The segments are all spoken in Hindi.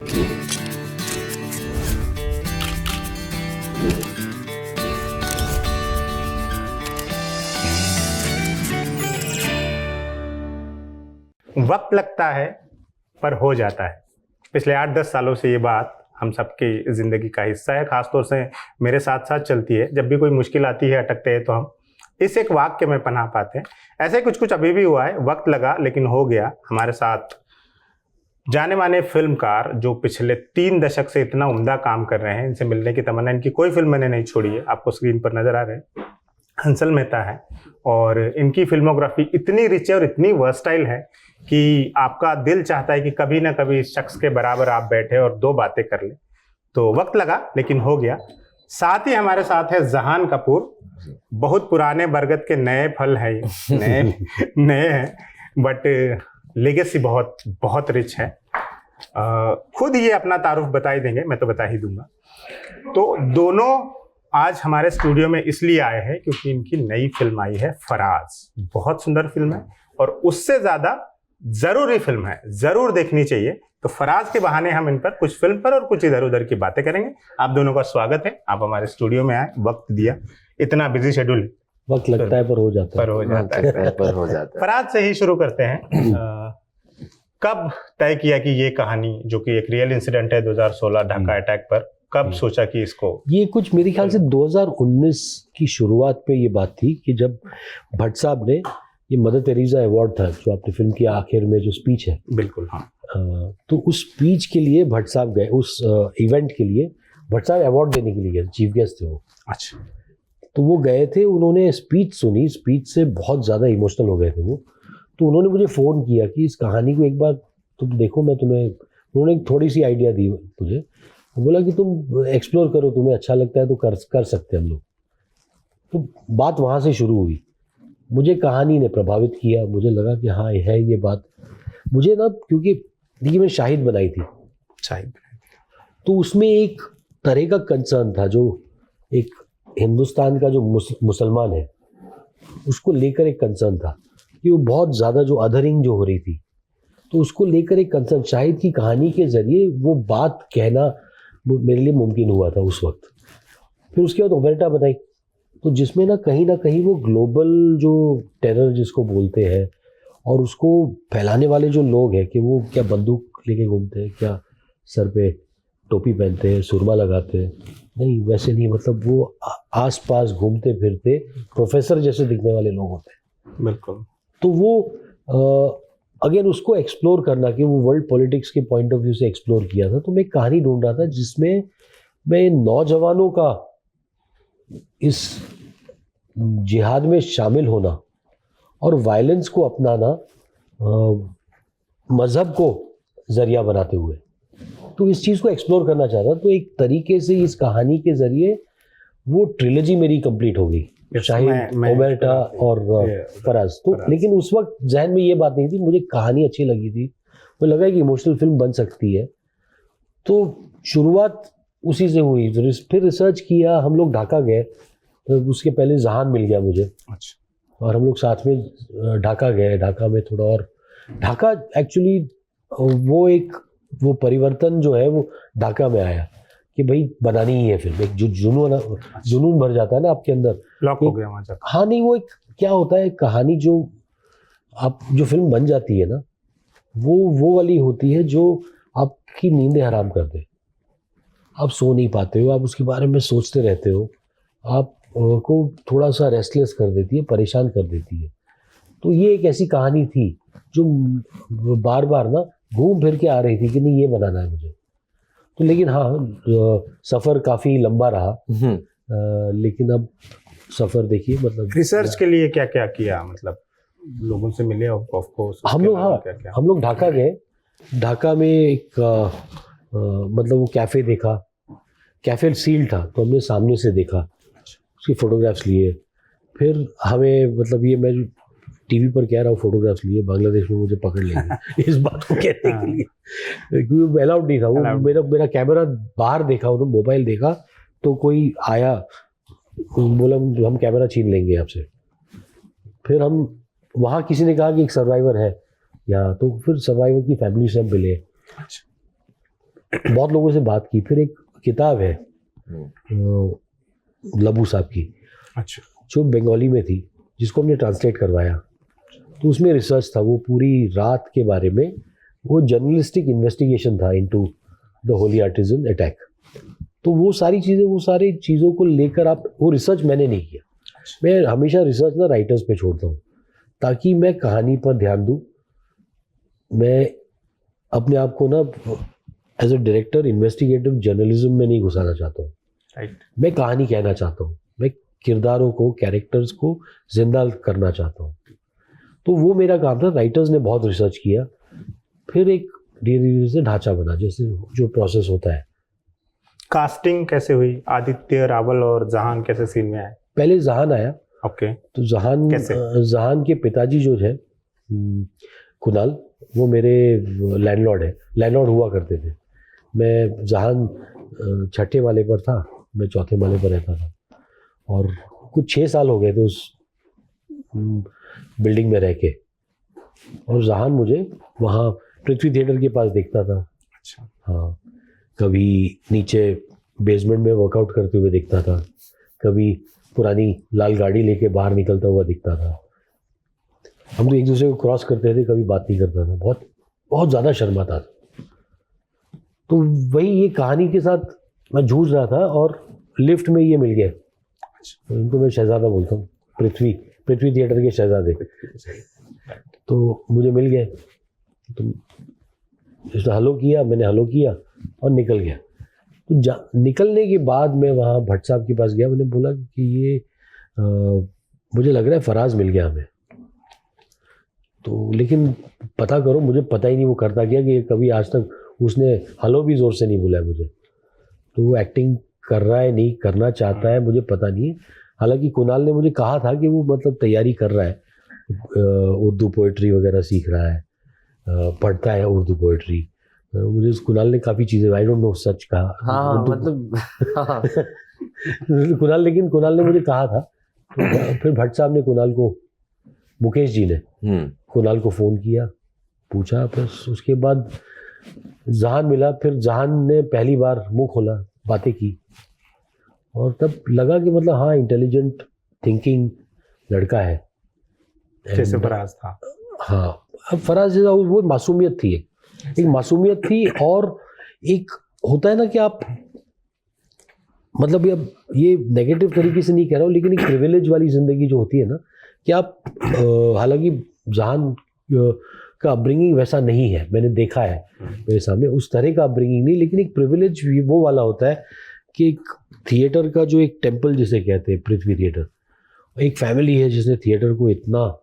वक्त लगता है पर हो जाता है। पिछले 8-10 सालों से ये बात हम सबकी ज़िंदगी का हिस्सा है, ख़ासतौर से मेरे साथ साथ चलती है। जब भी कोई मुश्किल आती है, अटकते हैं, तो हम इस एक वाक्य में पनाह पाते हैं। ऐसे कुछ अभी भी हुआ है। वक्त लगा लेकिन हो गया। हमारे साथ जाने माने फिल्मकार जो पिछले 3 दशक से इतना उम्दा काम कर रहे हैं, इनसे मिलने की तमन्ना, इनकी कोई फिल्म मैंने नहीं छोड़ी है। आपको स्क्रीन पर नज़र आ रहे हैं, हंसल मेहता है। और इनकी फिल्मोग्राफी इतनी रिच है और इतनी वर्सटाइल है कि आपका दिल चाहता है कि कभी ना कभी इस शख्स के बराबर आप बैठे और 2 बातें कर लें। तो वक्त लगा लेकिन हो गया। साथ ही हमारे साथ है जहान कपूर। बहुत पुराने बरगद के नए फल हैं ये, नए हैं, बट लेगेसी बहुत बहुत रिच है। खुद ये अपना तारुफ बता ही देंगे, मैं तो बता ही दूंगा। तो दोनों आज हमारे स्टूडियो में इसलिए आए हैं क्योंकि इनकी नई फिल्म आई है फराज। बहुत सुंदर फिल्म है और उससे ज़्यादा ज़रूरी फिल्म है, ज़रूर देखनी चाहिए। तो फराज के बहाने हम इन पर कुछ फिल्म पर और कुछ इधर उधर की बातें करेंगे। आप दोनों का स्वागत है, आप हमारे स्टूडियो में आए, वक्त दिया। इतना बिजी शेड्यूल, वक्त लगता है पर हो जाता है, पर हो जाता है। फराज से ही शुरू करते हैं। कब तय किया कि ये कहानी, जो कि एक रियल इंसिडेंट है 2016 ढाका अटैक पर, कब सोचा कि इसको? ये कुछ मेरे ख्याल से 2019 की शुरुआत पे ये बात थी कि जब भट्ट साहब ने ये मदर टेरेसा अवार्ड था जो आपने फिल्म की आखिर में जो स्पीच है, बिल्कुल हाँ, तो उस स्पीच के लिए भट्ट साहब गए, उस इवेंट के लिए भट्ट साहब अवार्ड देने के लिए गए, चीफ गेस्ट थे वो। अच्छा। तो वो गए थे, उन्होंने स्पीच सुनी, स्पीच से बहुत ज़्यादा इमोशनल हो गए थे वो। तो उन्होंने मुझे फ़ोन किया कि इस कहानी को एक बार तुम देखो, मैं तुम्हें, उन्होंने थोड़ी सी आइडिया दी मुझे, बोला कि तुम एक्सप्लोर करो, तुम्हें अच्छा लगता है तो कर सकते हैं हम लोग। तो बात वहाँ से शुरू हुई। मुझे कहानी ने प्रभावित किया, मुझे लगा कि हाँ है ये बात मुझे ना, क्योंकि देखिए मैंने शाहिद बनाई थी, तो उसमें एक तरह का कंसर्न था जो एक हिंदुस्तान का जो मुसलमान है उसको लेकर एक कंसर्न था कि वो बहुत ज़्यादा जो अधरिंग जो हो रही थी, तो उसको लेकर एक कंसर्न, शाहिद की कहानी के ज़रिए वो बात कहना मेरे लिए मुमकिन हुआ था उस वक्त। फिर उसके बाद ओमेर्टा बनाई, तो जिसमें ना कहीं वो ग्लोबल जो टेरर जिसको बोलते हैं और उसको फैलाने वाले जो लोग हैं कि वो क्या बंदूक लेके घूमते हैं, क्या सर पे टोपी पहनते हैं, सुरमा लगाते हैं, नहीं वैसे नहीं, मतलब वो आसपास घूमते फिरते प्रोफेसर जैसे दिखने वाले लोग होते हैं। बिल्कुल। तो वो अगेन उसको एक्सप्लोर करना, कि वो वर्ल्ड पॉलिटिक्स के पॉइंट ऑफ व्यू से एक्सप्लोर किया था। तो मैं एक कहानी ढूंढ रहा था जिसमें मैं नौजवानों का इस जिहाद में शामिल होना और वायलेंस को अपनाना मज़हब को ज़रिया बनाते हुए, तो इस चीज़ को एक्सप्लोर करना चाहता। तो एक तरीके से इस कहानी के ज़रिए वो ट्रिलॉजी मेरी कंप्लीट हो गई, शाहिद, ओमेर्टा और फराज। तो लेकिन उस वक्त जहन में ये बात नहीं थी, मुझे कहानी अच्छी लगी थी, मुझे लगा कि इमोशनल फिल्म बन सकती है। तो शुरुआत उसी से हुई। फिर रिसर्च किया, हम लोग ढाका गए, तो उसके पहले जहान मिल गया मुझे। अच्छा। और हम लोग साथ में ढाका गए। ढाका में थोड़ा और, ढाका एक्चुअली वो परिवर्तन जो है वो ढाका में आया कि भाई बनानी ही है फिल्म। एक जो जुनून भर जाता है ना आपके अंदर, लॉक हो गया वहाँ जाकर। हाँ नहीं, वो एक क्या होता है, कहानी जो फिल्म बन जाती है ना, वो वाली होती है जो आपकी नींदें हराम कर दे। आप सो नहीं पाते हो, आप उसके बारे में सोचते रहते हो, आपको थोड़ा सा रेस्टलेस कर देती है, परेशान कर देती है। तो ये एक ऐसी कहानी थी जो बार बार ना घूम फिर के आ रही थी कि नहीं ये बनाना है मुझे। तो लेकिन हाँ, सफ़र काफ़ी लंबा रहा, लेकिन अब सफ़र देखिए, मतलब रिसर्च के लिए क्या क्या किया, मतलब लोगों से मिले ऑफ कोर्स हम लोग। हाँ, हम लोग ढाका गए। ढाका में एक मतलब वो कैफ़े देखा, कैफ़े सील था, तो हमने सामने से देखा, उसकी फ़ोटोग्राफ्स लिए। फिर हमें, मतलब ये मैं टीवी पर कह रहा हूँ फोटोग्राफ्स लिए, बांग्लादेश में मुझे पकड़ लेंगे इस बात को कहने के लिए, क्योंकि अलाउड नहीं था वो। मेरा कैमरा बाहर देखा, उन्होंने मोबाइल देखा, तो कोई आया, बोला हम कैमरा छीन लेंगे आपसे। फिर हम वहाँ, किसी ने कहा कि एक सर्वाइवर है यहाँ, तो फिर सर्वाइवर की फैमिली सब मिले। बहुत लोगों से बात की, फिर एक किताब है लबू साहब की, अच्छा, जो बंगाली में थी, जिसको हमने ट्रांसलेट करवाया। तो उसमें रिसर्च था, वो पूरी रात के बारे में, वो जर्नलिस्टिक इन्वेस्टिगेशन था into the Holey Artisan attack. तो वो सारी चीज़ें, वो सारी चीज़ों को लेकर आप, वो रिसर्च मैंने नहीं किया। मैं हमेशा रिसर्च ना राइटर्स पे छोड़ता हूँ, ताकि मैं कहानी पर ध्यान दूँ। मैं अपने आप को ना as a director investigative journalism में नहीं घुसाना चाहता हूँ। राइट। मैं कहानी कहना चाहता हूँ, मैं किरदारों को, कैरेक्टर्स को जिंदा करना चाहता हूँ। तो वो मेरा काम था। राइटर्स ने बहुत रिसर्च किया, फिर एक धीरे धीरे से ढांचा बना, जैसे जो प्रोसेस होता है। कास्टिंग कैसे हुई? आदित्य, रावल और जहान कैसे सीन में आए? पहले जहान आया। ओके। तो जहान कैसे? जहान के पिताजी जो है कुणाल, वो मेरे लैंडलॉर्ड हुआ करते थे। मैं जहान छठे वाले पर था, मैं चौथे वाले पर रहता था, और कुछ 6 साल हो गए थे उस बिल्डिंग में रह के। और जहान मुझे वहाँ पृथ्वी थिएटर के पास देखता था। अच्छा। हाँ, कभी नीचे बेसमेंट में वर्कआउट करते हुए दिखता था, कभी पुरानी लाल गाड़ी लेके बाहर निकलता हुआ दिखता था। हम तो एक दूसरे को क्रॉस करते थे, कभी बात नहीं करता था, बहुत बहुत ज़्यादा शर्माता था। तो वही ये कहानी के साथ मैं जूझ रहा था, और लिफ्ट में ये मिल गया। इनको मैं शहजादा बोलता हूँ, पृथ्वी थिएटर के शहजादे। तो मुझे मिल गए, तो उसने हेलो किया, मैंने हेलो किया और निकल गया। तो निकलने के बाद मैं वहाँ भट्ट साहब के पास गया। मैंने बोला कि ये मुझे लग रहा है फराज मिल गया हमें, तो लेकिन पता करो। मुझे पता ही नहीं वो करता क्या, कि कभी आज तक उसने हेलो भी ज़ोर से नहीं बोला मुझे। तो वो एक्टिंग कर रहा है, नहीं करना चाहता है, मुझे पता नहीं है। हालांकि कुणाल ने मुझे कहा था कि वो मतलब तैयारी कर रहा है, उर्दू पोइट्री वगैरह सीख रहा है, पढ़ता है उर्दू पोइट्री। मुझे कुणाल ने काफ़ी चीज़ें, आई डोंट नो सच कहा। हाँ, मतलब हाँ। कुणाल ने मुझे कहा था। तो फिर भट्ट साहब ने कुणाल को, मुकेश जी ने कुणाल को फ़ोन किया, पूछा। फिर उसके बाद जहान मिला, फिर जहान ने पहली बार मुंह खोला, बातें की, और तब लगा कि मतलब हाँ, इंटेलिजेंट थिंकिंग लड़का है, जैसे फराज था। हाँ, अब फराज जैसा वो मासूमियत थी, एक मासूमियत थी। और एक होता है ना कि आप, मतलब ये नेगेटिव तरीके से नहीं कह रहा हूँ, लेकिन एक प्रिविलेज वाली ज़िंदगी जो होती है ना, कि आप, हालांकि जहान का अपब्रिंगिंग वैसा नहीं है, मैंने देखा है मेरे सामने, उस तरह का अपब्रिंगिंग नहीं, लेकिन एक प्रिविलेज वो वाला होता है कि एक थिएटर का जो एक टेम्पल जिसे कहते हैं, पृथ्वी थिएटर, एक फैमिली है जिसने थिएटर को इतना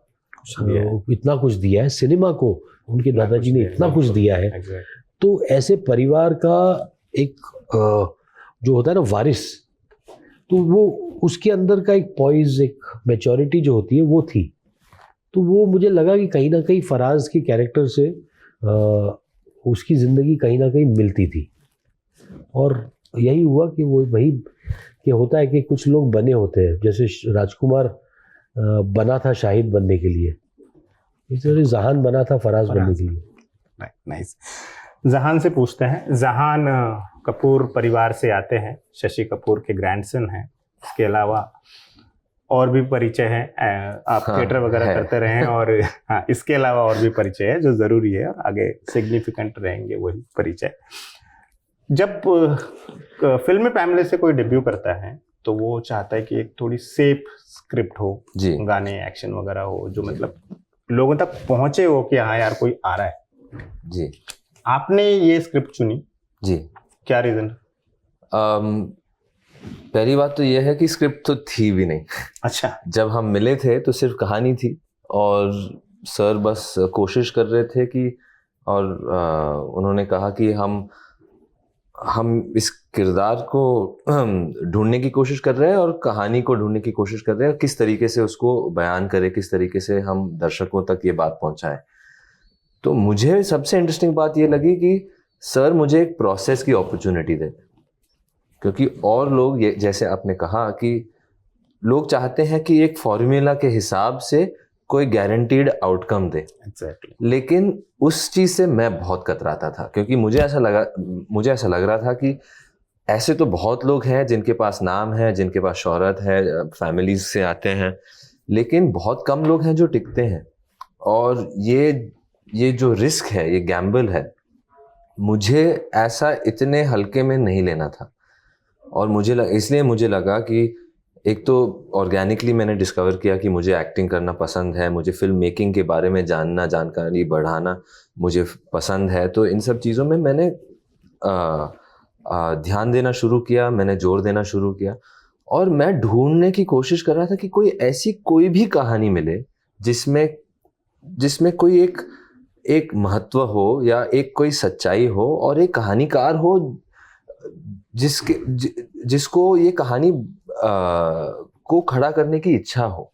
कुछ दिया है, सिनेमा को उनके दादाजी ने इतना कुछ दिया है। तो ऐसे परिवार का एक जो होता है ना वारिस, तो वो उसके अंदर का एक पॉइज, एक मैच्योरिटी जो होती है वो थी। तो वो मुझे लगा कि कहीं ना कहीं फराज के कैरेक्टर से उसकी ज़िंदगी कहीं ना कहीं मिलती थी। और यही हुआ कि वो वही कि होता है कि कुछ लोग बने होते हैं, जैसे राजकुमार बना था शाहिद बनने के लिए, इस तरह जहान बना था फराज बनने के लिए। नाइस। जहान से पूछते हैं, जहान कपूर परिवार से आते हैं, शशि कपूर के ग्रैंडसन हैं, इसके अलावा और भी परिचय है, आप थिएटर वगैरह करते रहे हैं, और हाँ, इसके अलावा और भी परिचय है जो ज़रूरी है और आगे सिग्निफिकेंट रहेंगे वही परिचय। जब फिल्म पैमले से कोई डेब्यू करता है तो वो चाहता है कि एक थोड़ी सेफ स्क्रिप्ट हो, गाने एक्शन वगैरह हो, जो मतलब लोगों तक पहुंचे हो कि हाँ यार कोई आ रहा है जी। आपने ये स्क्रिप्ट चुनी जी, क्या रीजन? पहली बात तो ये है कि स्क्रिप्ट तो थी भी नहीं। अच्छा। जब हम मिले थे तो सिर्फ कहानी थी, और सर बस कोशिश कर रहे थे कि, और उन्होंने कहा कि हम इस किरदार को ढूंढने की कोशिश कर रहे हैं और कहानी को ढूंढने की कोशिश कर रहे हैं, किस तरीके से उसको बयान करें, किस तरीके से हम दर्शकों तक ये बात पहुंचाएं। तो मुझे सबसे इंटरेस्टिंग बात ये लगी कि सर मुझे एक प्रोसेस की अपॉर्चुनिटी देते, क्योंकि और लोग ये, जैसे आपने कहा कि लोग चाहते हैं कि एक फॉर्मूला के हिसाब से कोई गारंटीड आउटकम दे। एग्जैक्टली। लेकिन उस चीज से मैं बहुत कतराता था, क्योंकि मुझे ऐसा लग रहा था कि ऐसे तो बहुत लोग हैं जिनके पास नाम है, जिनके पास शोहरत है, फैमिलीज से आते हैं, लेकिन बहुत कम लोग हैं जो टिकते हैं। और ये जो रिस्क है, ये गैम्बल है, मुझे ऐसा इतने हल्के में नहीं लेना था। और इसलिए मुझे लगा कि एक तो ऑर्गेनिकली मैंने डिस्कवर किया कि मुझे एक्टिंग करना पसंद है, मुझे फिल्म मेकिंग के बारे में जानना, जानकारी बढ़ाना मुझे पसंद है। तो इन सब चीज़ों में मैंने ध्यान देना शुरू किया, मैंने जोर देना शुरू किया। और मैं ढूंढने की कोशिश कर रहा था कि कोई भी कहानी मिले जिसमें कोई एक महत्व हो या एक कोई सच्चाई हो और एक कहानीकार हो जिसको ये कहानी को खड़ा करने की इच्छा हो।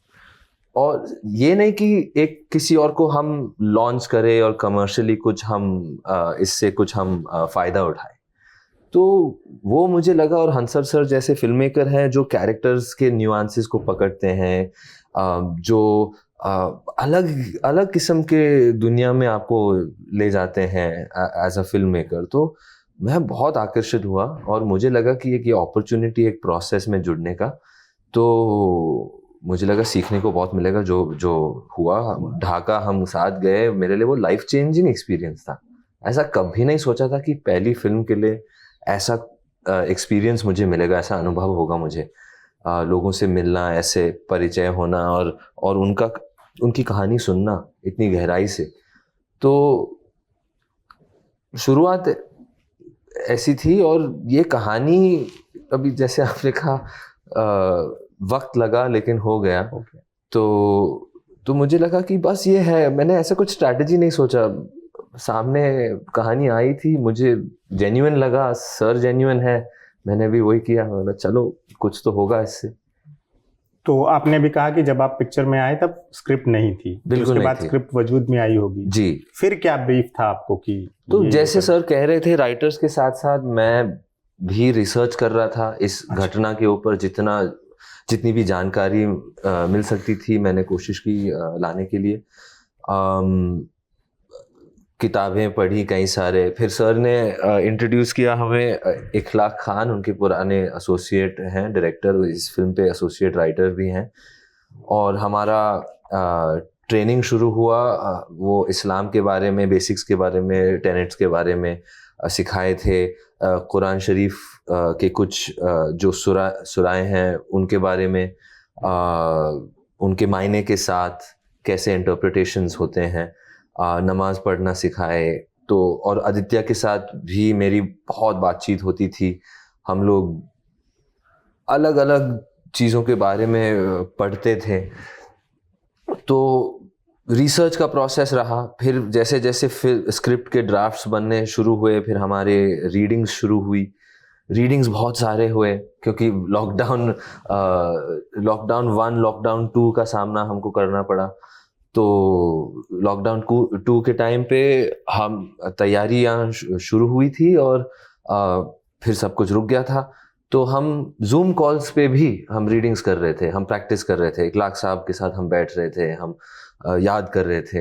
और ये नहीं कि एक किसी और को हम लॉन्च करें और कमर्शियली कुछ हम इससे कुछ हम फायदा उठाएं। तो वो मुझे लगा। और हंसर सर जैसे फिल्म मेकर हैं जो कैरेक्टर्स के न्यूआंसेस को पकड़ते हैं, जो अलग अलग किस्म के दुनिया में आपको ले जाते हैं एज अ फिल्म मेकर, तो मैं बहुत आकर्षित हुआ। और मुझे लगा कि ये अपॉर्चुनिटी, एक प्रोसेस में जुड़ने का, तो मुझे लगा सीखने को बहुत मिलेगा। जो हुआ, ढाका हम साथ गए, मेरे लिए वो लाइफ चेंजिंग एक्सपीरियंस था। ऐसा कभी नहीं सोचा था कि पहली फिल्म के लिए ऐसा एक्सपीरियंस मुझे मिलेगा, ऐसा अनुभव होगा मुझे, लोगों से मिलना, ऐसे परिचय होना और उनकी कहानी सुनना इतनी गहराई से। तो शुरुआत ऐसी थी। और ये कहानी अभी जैसे आपने कहा वक्त लगा लेकिन हो गया। तो मुझे लगा कि बस ये है, मैंने ऐसा कुछ स्ट्रैटेजी नहीं सोचा, सामने कहानी आई थी, मुझे जेन्युइन लगा, सर जेन्युइन है, मैंने भी वही किया। मतलब चलो कुछ तो होगा इससे। तो आपने भी कहा कि जब आप पिक्चर में आए तब स्क्रिप्ट नहीं थी, बिल्कुल उसके बाद नहीं थी। स्क्रिप्ट वजूद में आई होगी जी। फिर क्या ब्रीफ था आपको कि तो जैसे सर कह रहे थे, राइटर्स के साथ साथ मैं भी रिसर्च कर रहा था इस घटना के ऊपर। जितनी भी जानकारी मिल सकती थी मैंने कोशिश की लाने के लिए। किताबें पढ़ी कई सारे। फिर सर ने इंट्रोड्यूस किया हमें इखलाक खान, उनके पुराने एसोसिएट हैं, डायरेक्टर, इस फिल्म पे एसोसिएट राइटर भी हैं। और हमारा ट्रेनिंग शुरू हुआ। वो इस्लाम के बारे में, बेसिक्स के बारे में, टेनेट्स के बारे में सिखाए थे। कुरान शरीफ के कुछ जो सुराएं हैं उनके बारे में, उनके मायने के साथ कैसे इंटरप्रिटेशंस होते हैं, नमाज पढ़ना सिखाए। तो और आदित्य के साथ भी मेरी बहुत बातचीत होती थी। हम लोग अलग अलग चीज़ों के बारे में पढ़ते थे। तो रिसर्च का प्रोसेस रहा। फिर जैसे जैसे फिर स्क्रिप्ट के ड्राफ्ट्स बनने शुरू हुए, फिर हमारे रीडिंग्स शुरू हुई। रीडिंग्स बहुत सारे हुए क्योंकि लॉकडाउन 1, लॉकडाउन 2 का सामना हमको करना पड़ा। तो लॉकडाउन 2 के टाइम पे हम तैयारियां शुरू हुई थी और फिर सब कुछ रुक गया था। तो हम जूम कॉल्स पे भी हम रीडिंग्स कर रहे थे, हम प्रैक्टिस कर रहे थे। इखलाक साहब के साथ हम बैठ रहे थे, हम याद कर रहे थे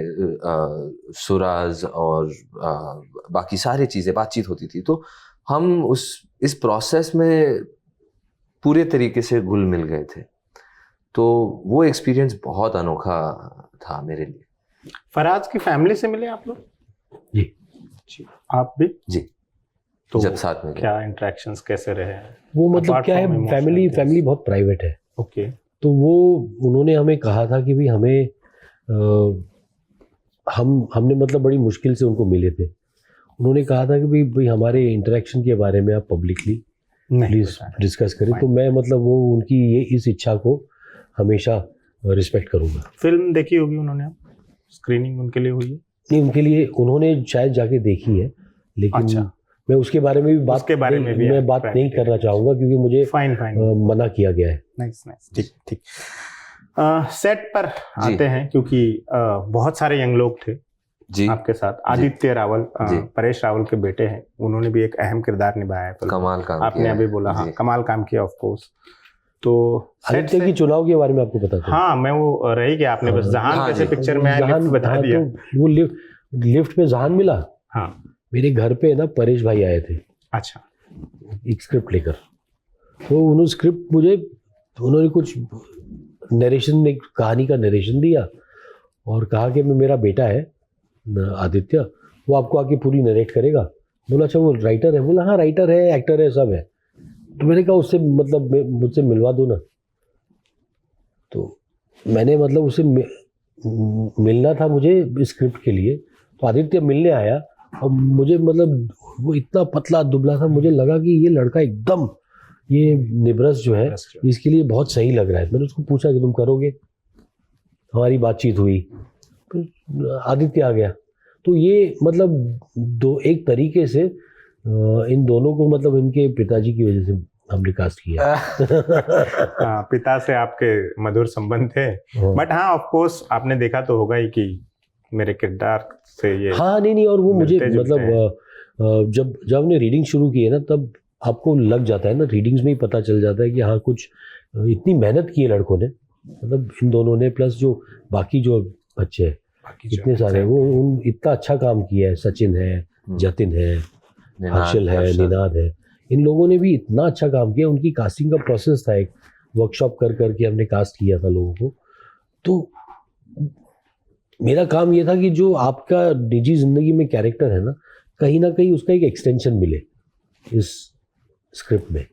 सुराज और बाकी सारी चीज़ें, बातचीत होती थी। तो हम इस प्रोसेस में पूरे तरीके से घुल मिल गए थे। तो वो एक्सपीरियंस बहुत अनोखा था मेरे लिए। फराज की फैमिली से मिले आप लोग? जी। आप भी? जी। तो जब साथ में क्या इंटरेक्शंस कैसे रहे? वो मतलब क्या है, फैमिली बहुत प्राइवेट है। ओके। तो वो उन्होंने हमें कहा था कि भाई हमें हमने मतलब बड़ी मुश्किल से उनको मिले थे। उन्होंने कहा था कि भाई हमारे इंटरेक्शन के बारे में आप पब्लिकली प्लीज डिस्कस करें। तो मैं मतलब वो उनकी इस इच्छा को हमेशा रिस्पेक्ट करूंगा। फिल्म देखी होगी उन्होंने? स्क्रीनिंग उनके लिए हुई है? नहीं, उनके लिए उन्होंने शायद जाके देखी है, लेकिन अच्छा। मैं उसके बारे में भी बात नहीं करना चाहूँगा क्योंकि मुझे मना किया गया है। नाइस। ठीक। सेट पर आते हैं क्योंकि बहुत सारे यंग लोग थे जी आपके साथ। आदित्य रावल परेश रावल के बेटे हैं, उन्होंने भी एक अहम किरदार निभाया है। कमाल काम आपने अभी बोला, हाँ, कमाल काम किया ऑफ कोर्स। तो आदित्य की चुनाव के बारे में आपको पता था? हाँ, मैं वो रह गया, आपने बस जहान हाँ कैसे जी। पिक्चर में आया जहान लिफ्ट बता हाँ, दिया। तो वो लिफ्ट में जहान मिला। हाँ, मेरे घर पे ना परेश भाई आए थे अच्छा, एक स्क्रिप्ट लेकर। तो उन्होंने स्क्रिप्ट मुझे, उन्होंने कुछ नरेशन, एक कहानी का नरेशन दिया और कहा कि मेरा बेटा है आदित्य, वो आपको आके पूरी नरेट करेगा। बोला अच्छा वो राइटर है? बोला हाँ राइटर है, एक्टर है, सब है। तो मैंने कहा उससे मतलब मुझसे मिलवा दो ना। तो मैंने मतलब उससे मिलना था मुझे स्क्रिप्ट के लिए। तो आदित्य मिलने आया और मुझे मतलब वो इतना पतला दुबला था, मुझे लगा कि ये लड़का एकदम, ये निब्रस जो है इसके लिए बहुत सही लग रहा है। मैंने उसको पूछा कि तुम करोगे? हमारी बातचीत हुई, फिर आदित्य आ गया। तो ये मतलब एक तरीके से इन दोनों को मतलब इनके पिताजी की वजह से हमने कास्ट किया। हाँ, पिता से आपके मधुर संबंध थे। बट हाँ, ऑफ कोर्स आपने देखा तो होगा ही कि मेरे किरदार से ये हाँ नहीं, और वो मुझे मिलते-जुलते मतलब जब हमने रीडिंग शुरू की है ना, तब आपको लग जाता है ना, रीडिंग्स में ही पता चल जाता है कि हाँ कुछ इतनी मेहनत की है लड़कों ने, मतलब इन दोनों ने, प्लस जो बाकी जो बच्चे हैं इतने सारे, वो इतना अच्छा काम किया है। सचिन है, जतिन है, हर्षल है, निनाद है, इन लोगों ने भी इतना अच्छा काम किया। उनकी कास्टिंग का प्रोसेस था, एक वर्कशॉप कर करके हमने कास्ट किया था लोगों को। तो मेरा काम ये था कि जो आपका निजी जिंदगी में कैरेक्टर है ना कहीं उसका एक एक्सटेंशन मिले इस स्क्रिप्ट में।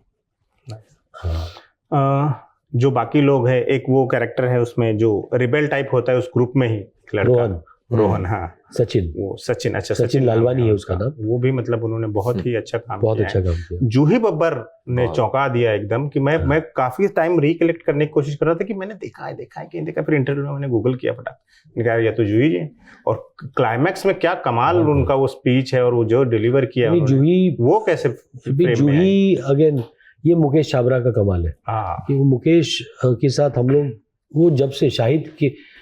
हाँ, जो बाकी लोग हैं, एक वो कैरेक्टर है उसमें जो रिबेल टाइप होता है उस ग्रुप में ही, एक लड़का रोहन, हाँ सचिन, वो सचिन, अच्छा सचिन लालवानी है उसका नाम। वो भी मतलब उन्होंने बहुत ही अच्छा काम बहुत किया अच्छा काम किया। जूही बब्बर ने चौंका दिया एकदम कि मैं काफी टाइम रिकलेक्ट करने की कोशिश कर रहा था कि मैंने देखा है कि देखा। फिर इंटरव्यू में मैंने गूगल किया, फटाफट निकाला, या तो जूही जी। और क्लाइमैक्स में क्या कमाल उनका वो स्पीच है और वो जो डिलीवर किया जूही, वो कैसे जूही अगेन ये मुकेश छाबरा का कमाल है कि वो मुकेश के साथ हम लोग, वो जब से शाहिद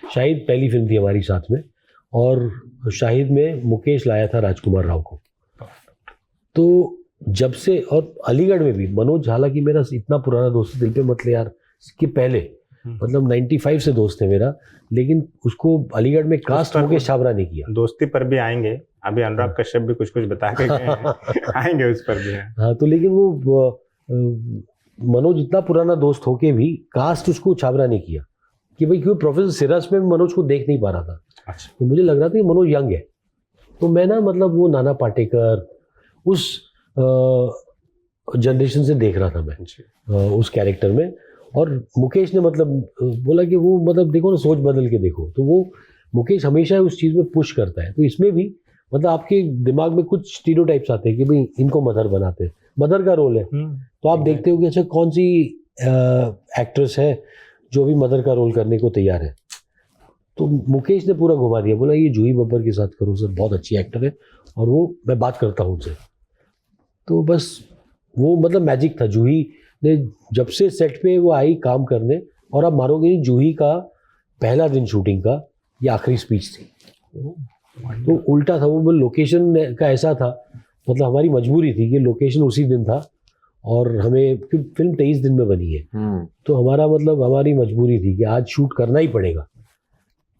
पहली फिल्म थी हमारी साथ में, और शाहिद में मुकेश लाया था राजकुमार राव को। तो जब से, और अलीगढ़ में भी मनोज, हालांकि मेरा इतना पुराना दोस्त, दिल पे मत ले यार के पहले मतलब 95 से दोस्त है मेरा, लेकिन उसको अलीगढ़ में कास्ट मुकेश छाबरा ने किया। दोस्ती पर भी आएंगे, अभी अनुराग कश्यप भी कुछ बता के गए हैं, आएंगे उस पर भी। हाँ, तो लेकिन वो मनोज इतना पुराना दोस्त होके भी कास्ट उसको छाबरा ने किया कि भाई, क्योंकि प्रोफेसर सिराज में मनोज को देख नहीं पा रहा था। अच्छा। तो मुझे लग रहा था कि मनोज यंग है, तो मैं ना मतलब वो नाना पाटेकर उस जनरेशन से देख रहा था मैं उस कैरेक्टर में। और मुकेश ने मतलब बोला कि वो मतलब देखो ना, सोच बदल के देखो। तो वो मुकेश हमेशा उस चीज़ में पुश करता है। तो इसमें भी मतलब आपके दिमाग में कुछ स्टीरियोटाइप्स आते हैं कि भाई इनको मदर बनाते हैं, मदर का रोल है। तो आप देखते हो कि अच्छा कौन सी एक्ट्रेस है जो भी मदर का रोल करने को तैयार है। तो मुकेश ने पूरा घुमा दिया, बोला ये जूही बब्बर के साथ करो सर, बहुत अच्छी एक्टर है और वो मैं बात करता हूँ उनसे। तो बस वो मतलब मैजिक था। जूही ने जब से सेट पे वो आई काम करने, और आप मारोगे नहीं, जूही का पहला दिन शूटिंग का ये आखिरी स्पीच थी। तो उल्टा था वो, लोकेशन का ऐसा था, मतलब हमारी मजबूरी थी कि लोकेशन उसी दिन था और हमें फिल्म 23 दिन में बनी है, तो हमारा मतलब हमारी मजबूरी थी कि आज शूट करना ही पड़ेगा।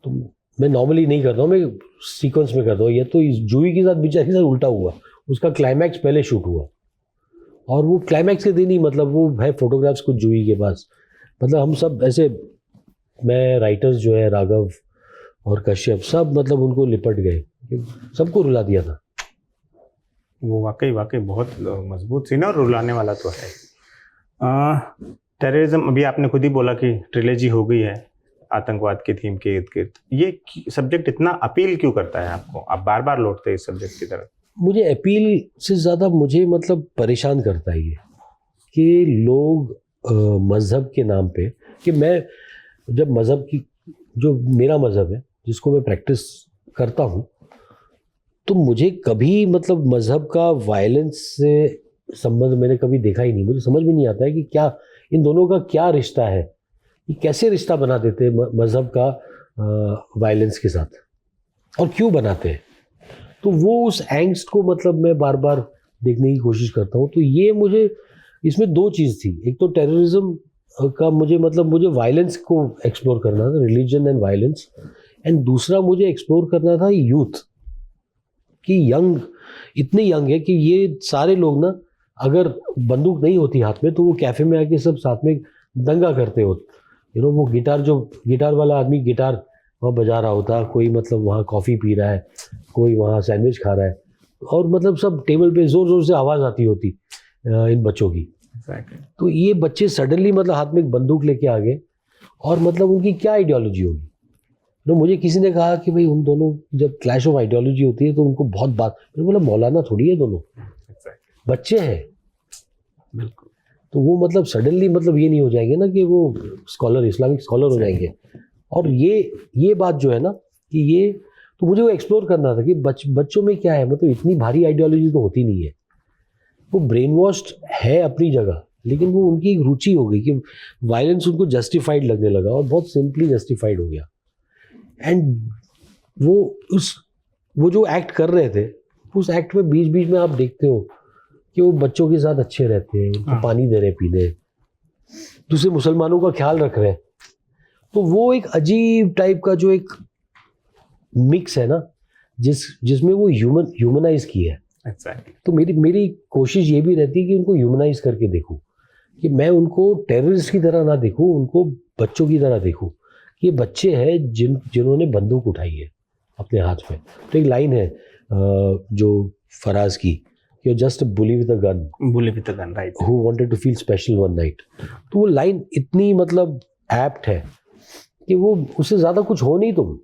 तो मैं नॉर्मली नहीं करता हूँ, मैं सीक्वेंस में करता हूँ। ये तो जूही के साथ बेचारी के साथ उल्टा हुआ, उसका क्लाइमैक्स पहले शूट हुआ और वो क्लाइमैक्स के दिन ही मतलब वो है फोटोग्राफ्स कुछ जूही के पास। मतलब हम सब ऐसे, मैं राइटर्स जो है राघव और कश्यप सब मतलब उनको लिपट गए, सबको रुला दिया था। वो वाकई बहुत मजबूत सीन है और रुलाने वाला तो है। टेररिज्म, अभी आपने खुद ही बोला कि ट्रिलॉजी हो गई है आतंकवाद के थीम के इर्द गिर्द। ये सब्जेक्ट इतना अपील क्यों करता है आपको? आप बार बार लौटते हैं इस सब्जेक्ट की तरफ। मुझे अपील से ज़्यादा मुझे मतलब परेशान करता है ये कि लोग मज़हब के नाम पे, कि मैं जब मज़हब की, जो मेरा मज़हब है जिसको मैं प्रैक्टिस करता हूँ, तो मुझे कभी मतलब मज़हब का वायलेंस से संबंध मैंने कभी देखा ही नहीं। मुझे समझ में नहीं आता है कि क्या इन दोनों का क्या रिश्ता है, ये कैसे रिश्ता बना देते हैं मज़हब का वायलेंस के साथ, और क्यों बनाते हैं। तो वो उस एंग्स्ट को मतलब मैं बार बार देखने की कोशिश करता हूँ। तो ये मुझे इसमें दो चीज़ थी, एक तो टेररिज्म का मुझे वायलेंस को एक्सप्लोर करना था, रिलीजन एंड वायलेंस, एंड दूसरा मुझे एक्सप्लोर करना था यूथ कि यंग, इतने यंग है कि ये सारे लोग ना अगर बंदूक नहीं होती हाथ में तो वो कैफे में आके सब साथ में दंगा करते हो। वो गिटार वाला आदमी गिटार वहाँ बजा रहा होता, कोई वहाँ कॉफ़ी पी रहा है, कोई वहाँ सैंडविच खा रहा है, और सब टेबल पे ज़ोर ज़ोर से आवाज़ आती होती इन बच्चों की। तो ये बच्चे सडनली हाथ में एक बंदूक लेके आ गए, और उनकी क्या आइडियोलॉजी होगी। तो मुझे किसी ने कहा कि भाई उन दोनों जब क्लैश ऑफ आइडियोलॉजी होती है तो उनको बहुत बात, मैंने बोला मौलाना थोड़ी है दोनों, बच्चे हैं। बिल्कुल। तो वो सडनली ये नहीं हो जाएंगे ना कि वो इस्लामिक स्कॉलर हो जाएंगे। और ये बात जो है ना कि ये तो मुझे वो एक्सप्लोर करना था कि बच्चों में क्या है, इतनी भारी आइडियोलॉजी तो होती नहीं है, वो ब्रेन वॉश्ड है अपनी जगह, लेकिन वो उनकी एक रुचि हो गई कि वायलेंस उनको जस्टिफाइड लगने लगा, और बहुत सिंपली जस्टिफाइड हो गया। एंड वो जो एक्ट कर रहे थे, उस एक्ट में बीच बीच में आप देखते हो कि वो बच्चों के साथ अच्छे रहते हैं, उनको पानी दे रहे पीने, दूसरे मुसलमानों का ख्याल रख रहे हैं। तो वो एक अजीब टाइप का जो एक मिक्स है ना, जिसमें वो ह्यूमनाइज किया है। Exactly. तो मेरी कोशिश ये भी रहती है कि उनको ह्यूमनाइज करके देखूं, कि मैं उनको टेररिस्ट की तरह ना देखूं, उनको बच्चों की तरह देखूं। ये बच्चे हैं जिन्होंने बंदूक उठाई है अपने हाथ में। तो एक लाइन है जो फराज की, कि just bully with a gun right, who wanted to feel special one night. तो वो लाइन इतनी एप्ट है कि वो उससे ज़्यादा कुछ हो नहीं तुम।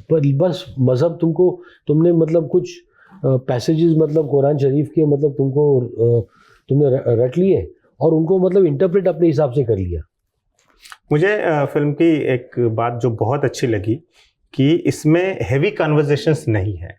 पर बस मज़हब तुमने कुछ पैसेजेस कुरान शरीफ के तुमने रट लिए और उनको इंटरप्रेट अपने हिसाब से कर लिया। मुझे फिल्म की एक बात जो बहुत अच्छी लगी कि इसमें हैवी कन्वर्सेशंस नहीं है।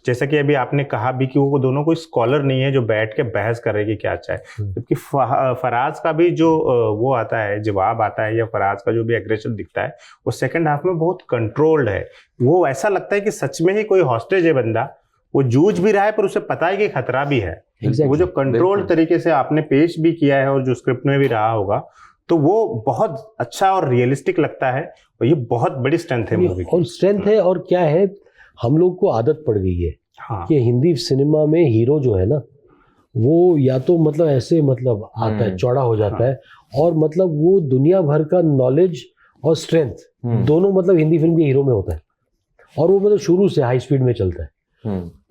जैसा कि अभी आपने कहा भी कि वो दोनों कोई स्कॉलर नहीं है जो बैठ के बहस करेगी क्या अच्छा है, जबकि फराज का भी जो वो आता है, जवाब आता है, या फराज का जो भी एग्रेशन दिखता है, वो सेकंड हाफ में बहुत कंट्रोल्ड है। वो ऐसा लगता है कि सच में ही कोई हॉस्टेज है बंदा, वो जूझ भी रहा है पर उसे पता है कि खतरा भी है। वो जो कंट्रोल्ड तरीके से आपने पेश भी किया है और जो स्क्रिप्ट में भी रहा होगा, तो वो बहुत अच्छा और रियलिस्टिक लगता है, और ये बहुत बड़ी स्ट्रेंथ है मूवी की। और स्ट्रेंथ है, और क्या है, हम लोग को आदत पड़ गई है कि हिंदी सिनेमा में हीरो जो है ना, वो या तो ऐसे आता है, चौड़ा हो जाता है, और वो दुनिया भर का नॉलेज और स्ट्रेंथ दोनों हिंदी फिल्म के हीरो में होता है, और वो शुरू से हाई स्पीड में चलता है।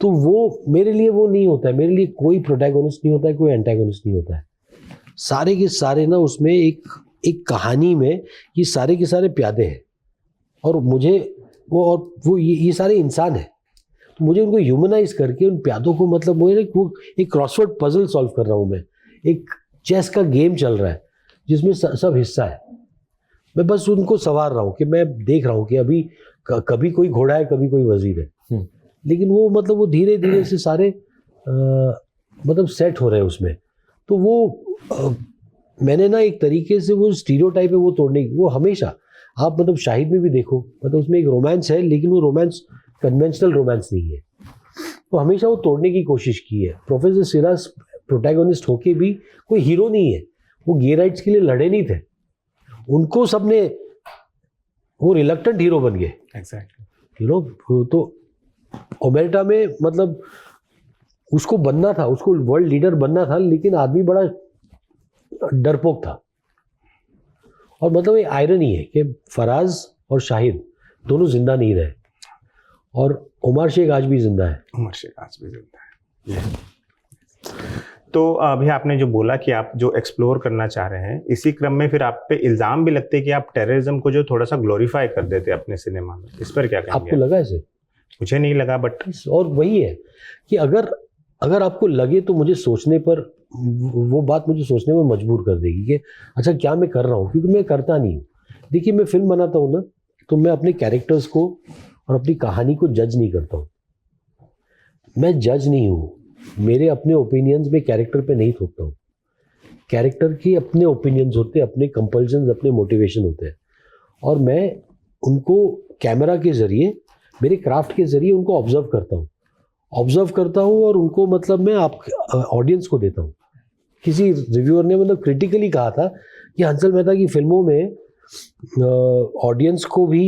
तो वो मेरे लिए वो नहीं होता है। मेरे लिए कोई प्रोटैगोनिस्ट नहीं होता है, कोई एंटागोनिस्ट नहीं होता है। सारे के सारे ना उसमें एक कहानी में ये सारे के सारे प्यादे हैं, और मुझे वो ये सारे इंसान हैं। तो मुझे उनको ह्यूमनाइज करके उन प्यादों को वो एक क्रॉसवर्ड पजल सॉल्व कर रहा हूँ मैं, एक चेस का गेम चल रहा है जिसमें सब हिस्सा है। मैं बस उनको संवार रहा हूँ कि मैं देख रहा हूँ कि अभी कभी कोई घोड़ा है, कभी कोई वजीर है, लेकिन वो वो धीरे धीरे से सारे सेट हो रहे हैं उसमें। तो वो मैंने ना एक तरीके से वो स्टीरियोटाइप है वो तोड़ने की, वो हमेशा आप शाहिद में भी देखो, उसमें एक रोमांस है, लेकिन वो रोमांस कन्वेंशनल रोमांस नहीं है, तो हमेशा वो तोड़ने की कोशिश की है। प्रोफेसर सिराज प्रोटैगोनिस्ट होके भी कोई हीरो नहीं है, वो गे राइट्स के लिए लड़े नहीं थे, उनको सबने, वो रिलक्टेंट हीरो बन गए। एग्जैक्टली। तो ओमेल्टा में उसको बनना था, उसको वर्ल्ड लीडर बनना था, लेकिन आदमी बड़ा डरपोक था। और ये आयरनी है कि फराज और शाहिद दोनों जिंदा नहीं रहे, और उमर शेख आज भी जिंदा है। तो अभी आपने जो बोला कि आप जो एक्सप्लोर करना चाह रहे हैं, इसी क्रम में फिर आप पे इल्जाम भी लगते हैं कि आप टेररिज्म को जो थोड़ा सा ग्लोरीफाई कर देते अपने सिनेमा में, इस पर क्या कहेंगे? आपको लगा ऐसे? मुझे नहीं लगा, बट और वही है कि अगर आपको लगे तो मुझे सोचने पर, वो बात मुझे सोचने में मजबूर कर देगी कि अच्छा क्या मैं कर रहा हूँ, क्योंकि मैं करता नहीं हूँ। देखिए, मैं फिल्म बनाता हूँ ना, तो मैं अपने कैरेक्टर्स को और अपनी कहानी को जज नहीं करता हूँ। मैं जज नहीं हूँ, मेरे अपने ओपिनियंस में कैरेक्टर पे नहीं थोपता हूँ। कैरेक्टर के अपने ओपिनियंस होते हैं, अपने कंपल्शंस, अपने मोटिवेशन होते हैं, और मैं उनको कैमरा के जरिए, मेरे क्राफ्ट के जरिए उनको ऑब्जर्व करता हूँ और उनको मैं आप ऑडियंस को देता हूँ। किसी रिव्यूअर ने क्रिटिकली कहा था कि हंसल मेहता की फिल्मों में ऑडियंस को भी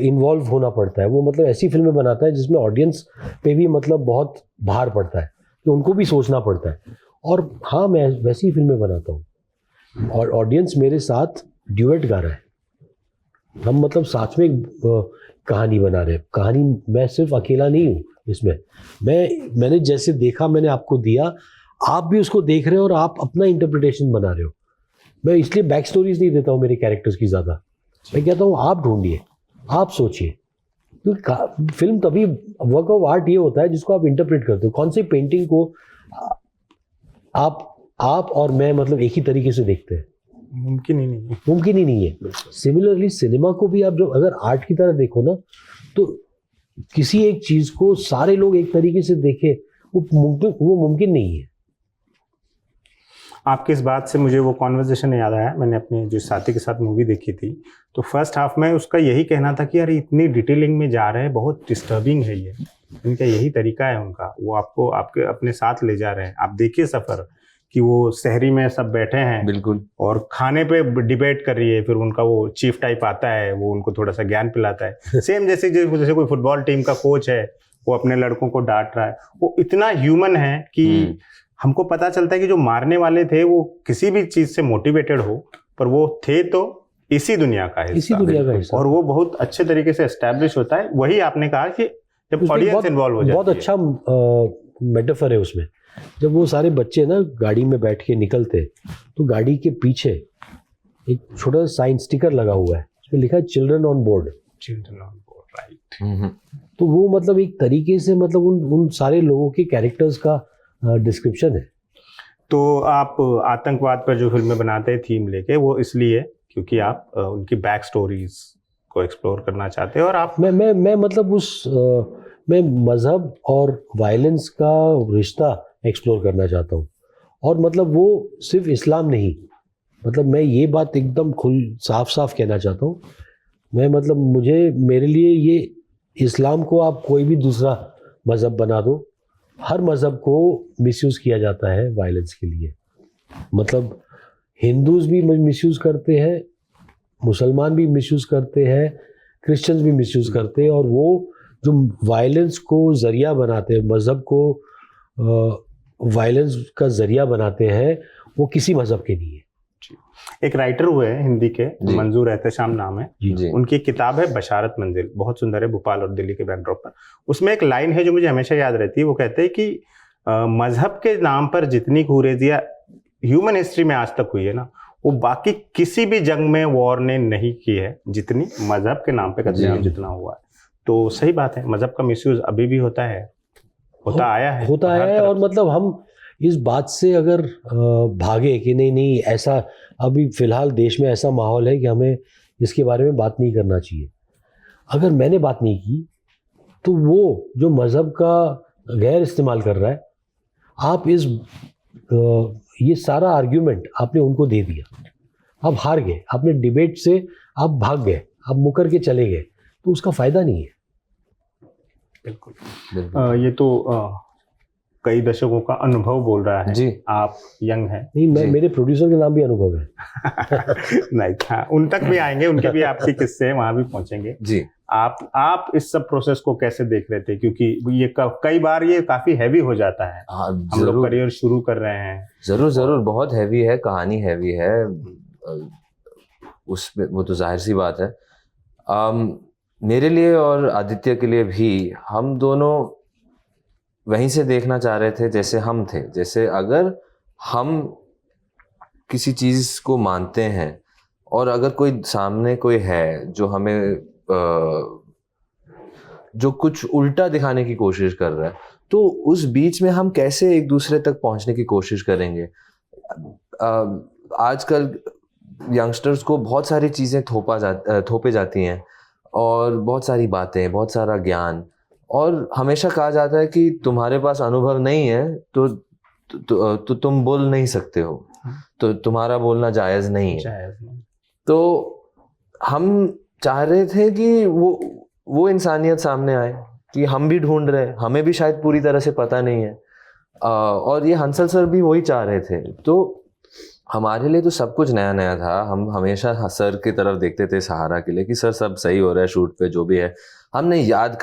इन्वॉल्व होना पड़ता है। वो मतलब ऐसी फिल्में बनाता है जिसमें ऑडियंस पे भी मतलब बहुत भार पड़ता है, कि उनको भी सोचना पड़ता है। और हाँ, मैं वैसी फिल्में बनाता हूँ और ऑडियंस मेरे साथ ड्यूएट गा रहा है। हम मतलब साथ में कहानी बना रहे हैं। कहानी मैं सिर्फ अकेला नहीं हूँ इसमें। मैंने जैसे देखा, मैंने आपको दिया, आप भी उसको देख रहे हो और आप अपना इंटरप्रिटेशन बना रहे हो। मैं इसलिए बैक स्टोरीज नहीं देता हूँ मेरे कैरेक्टर्स की ज़्यादा। मैं कहता हूँ आप ढूंढिए, आप सोचिए, क्योंकि फिल्म तभी वर्क ऑफ आर्ट ये होता है जिसको आप इंटरप्रेट करते हो। कौन सी पेंटिंग को आप और मैं मतलब एक ही तरीके से देखते हैं, मुमकिन ही नहीं है। मुमकिन ही नहीं है। सिमिलरली सिनेमा को भी आप जो अगर आर्ट की तरह देखो ना, तो किसी एक चीज को सारे लोग एक तरीके से देखें, वो मुमकिन नहीं है। आपकी इस बात से मुझे वो कॉन्वर्जेशन याद आया। मैंने अपने जो साथी के साथ मूवी देखी थी, तो फर्स्ट हाफ में उसका यही कहना था कि यार इतनी डिटेलिंग में जा रहे हैं, बहुत डिस्टर्बिंग है ये, इनका यही तरीका है उनका, वो आपको आपके अपने साथ ले जा रहे हैं। आप देखिए सफ़र कि वो शहरी में सब बैठे हैं, बिल्कुल, और खाने पे डिबेट कर रही है, फिर उनका वो चीफ टाइप आता है, वो उनको थोड़ा सा ज्ञान पिलाता है। सेम जैसे जैसे कोई फुटबॉल टीम का कोच है, वो अपने लड़कों को डांट रहा है। वो इतना ह्यूमन है कि हमको पता चलता है कि जो मारने वाले थे वो किसी भी चीज से मोटिवेटेड हो, पर वो थे तो इसी दुनिया का हिस्सा, इसी दुनिया का हिस्सा, और वो बहुत अच्छे तरीके से एस्टैब्लिश होता है। वही आपने कहा कि जब ऑडियंस इन्वॉल्व हो जाती है। बहुत अच्छा मेटाफर है उसमें। जब वो सारे बच्चे ना गाड़ी में बैठ के निकलते, तो गाड़ी के पीछे एक छोटा सा साइन स्टिकर लगा हुआ है, उसमें लिखा है children on board. Children on board, right. तो वो मतलब एक तरीके से मतलब उन सारे लोगों के कैरेक्टर्स का डिस्क्रिप्शन है। तो आप आतंकवाद पर जो फिल्में बनाते हैं थीम लेके, वो इसलिए क्योंकि आप उनकी बैक स्टोरीज को एक्सप्लोर करना चाहते हैं, और आप मैं मतलब मैं मज़हब और वायलेंस का रिश्ता एक्सप्लोर करना चाहता हूँ। और मतलब वो सिर्फ इस्लाम नहीं, मतलब मैं ये बात एकदम साफ साफ कहना चाहता हूँ। मैं मतलब मेरे लिए ये इस्लाम को आप कोई भी दूसरा मज़हब बना दो, हर मज़हब को मिसयूज़ किया जाता है वायलेंस के लिए। मतलब हिंदूज़ भी मिसयूज़ करते हैं, मुसलमान भी मिसयूज़ करते हैं, क्रिश्चियंस भी मिसयूज़ करते हैं, और वो जो वायलेंस को ज़रिया बनाते हैं, मज़हब को वायलेंस का ज़रिया बनाते हैं, वो किसी मज़हब के नहीं है। एक राइटर हुए हैं हिंदी के, मंजूर एहतशाम नाम है जी। उनकी किताब है बशारत मंजिल, बहुत सुंदर है, भोपाल और दिल्ली के बैकड्रॉप पर। उसमें एक लाइन है जो मुझे हमेशा याद रहती है। वो कहते हैं कि मजहब के नाम पर जितनी कुरेजियां ह्यूमन हिस्ट्री में आज तक हुई है ना, वो बाकी किसी भी जंग में वॉर ने नहीं की है जितनी मजहब के नाम पे कत्लेआम जितना हुआ है। तो सही बात है, मजहब का मिसयूज अभी भी होता है, होता आया है। और मतलब हम इस बात से अगर भागे कि नहीं ऐसा अभी फिलहाल देश में ऐसा माहौल है कि हमें इसके बारे में बात नहीं करना चाहिए, अगर मैंने बात नहीं की तो वो जो मज़हब का गैर इस्तेमाल कर रहा है, आप ये सारा आर्ग्यूमेंट आपने उनको दे दिया, आप हार गए, आपने डिबेट से आप भाग गए, आप मुकर के चले गए, तो उसका फ़ायदा नहीं है। बिल्कुल। ये तो कई दशकों का अनुभव बोल रहा है जी। आप यंग हैं। नहीं, मेरे प्रोड्यूसर का नाम भी अनुभव है। नहीं, हाँ, उन तक भी आएंगे, उनके भी आपके किस्से हैं, वहां भी पहुंचेंगे जी। आप इस सब प्रोसेस को कैसे देख रहे थे, क्योंकि ये कई बार ये काफी हैवी हो जाता है। हम लोग करियर शुरू कर रहे हैं। जरूर बहुत हैवी है, कहानी हैवी है, उसमें वो तो जाहिर सी बात है। मेरे लिए और आदित्य के लिए भी, हम दोनों वहीं से देखना चाह रहे थे जैसे हम थे। जैसे अगर हम किसी चीज़ को मानते हैं और अगर कोई सामने कोई है जो हमें जो कुछ उल्टा दिखाने की कोशिश कर रहा है, तो उस बीच में हम कैसे एक दूसरे तक पहुंचने की कोशिश करेंगे। आजकल यंगस्टर्स को बहुत सारी चीज़ें थोपे जाती हैं, और बहुत सारी बातें, बहुत सारा ज्ञान, और हमेशा कहा जाता है कि तुम्हारे पास अनुभव नहीं है तो तुम बोल नहीं सकते हो, तो तुम्हारा बोलना जायज़ नहीं है। तो हम चाह रहे थे कि वो इंसानियत सामने आए कि हम भी ढूंढ रहे हैं, हमें भी शायद पूरी तरह से पता नहीं है, और ये हंसल सर भी वही चाह रहे थे। तो हमारे लिए तो सब कुछ नया नया था। हम हमेशा सर की तरफ देखते थे सहारा के लिए कि सर सब सही हो रहा है शूट पे, जो भी है हमने याद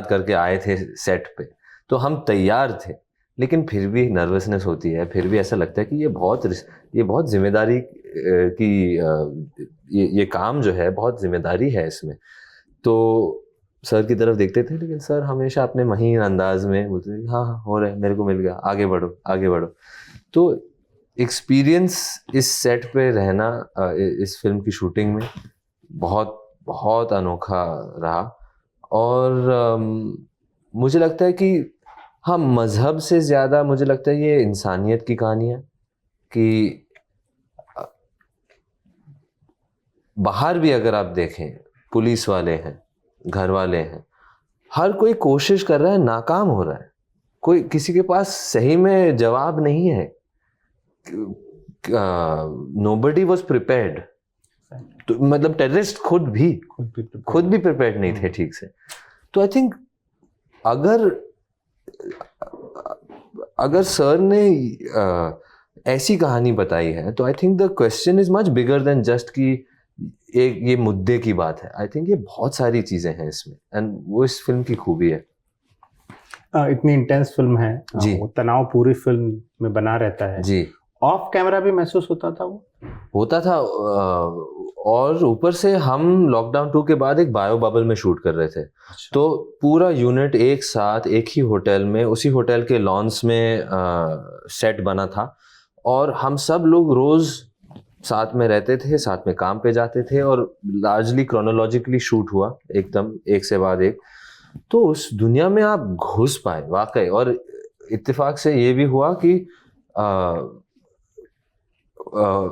करके आए थे सेट पे, तो हम तैयार थे। लेकिन फिर भी नर्वसनेस होती है, फिर भी ऐसा लगता है कि ये बहुत जिम्मेदारी ये काम जो है बहुत जिम्मेदारी है इसमें। तो सर की तरफ देखते थे, लेकिन सर हमेशा अपने महीन अंदाज में बोलते थे हाँ हाँ हो रहा है, मेरे को मिल गया, आगे बढ़ो आगे बढ़ो। तो एक्सपीरियंस इस सेट पे रहना इस फिल्म की शूटिंग में बहुत बहुत अनोखा रहा। और मुझे लगता है कि हाँ, मजहब से ज़्यादा मुझे लगता है ये इंसानियत की कहानी है कि बाहर भी अगर आप देखें, पुलिस वाले हैं, घर वाले हैं, हर कोई कोशिश कर रहा है, नाकाम हो रहा है। कोई किसी के पास सही में जवाब नहीं है। Nobody was prepared. तो मतलब टेररिस्ट खुद भी प्रिपेयर्ड नहीं थे ठीक से। तो आई थिंक अगर सर ने ऐसी कहानी बताई है तो I think the question is much bigger than just कि एक ये मुद्दे की बात है। आई थिंक ये बहुत सारी चीजें हैं इसमें, एंड वो इस फिल्म की खूबी है। इतनी इंटेंस फिल्म है जी। वो तनाव पूरी फिल्म में बना रहता है जी, ऑफ कैमरा भी महसूस होता था वो होता था। और ऊपर से हम लॉकडाउन 2 के बाद एक बायो बबल में शूट कर रहे थे। तो पूरा यूनिट एक साथ एक ही होटल में, उसी होटल के लॉन्स में सेट बना था, और हम सब लोग रोज साथ में रहते थे, साथ में काम पे जाते थे, और लार्जली क्रोनोलॉजिकली शूट हुआ एकदम एक से बाद एक। तो उस दुनिया में आप घुस पाए वाकई। और इत्तेफाक से ये भी हुआ कि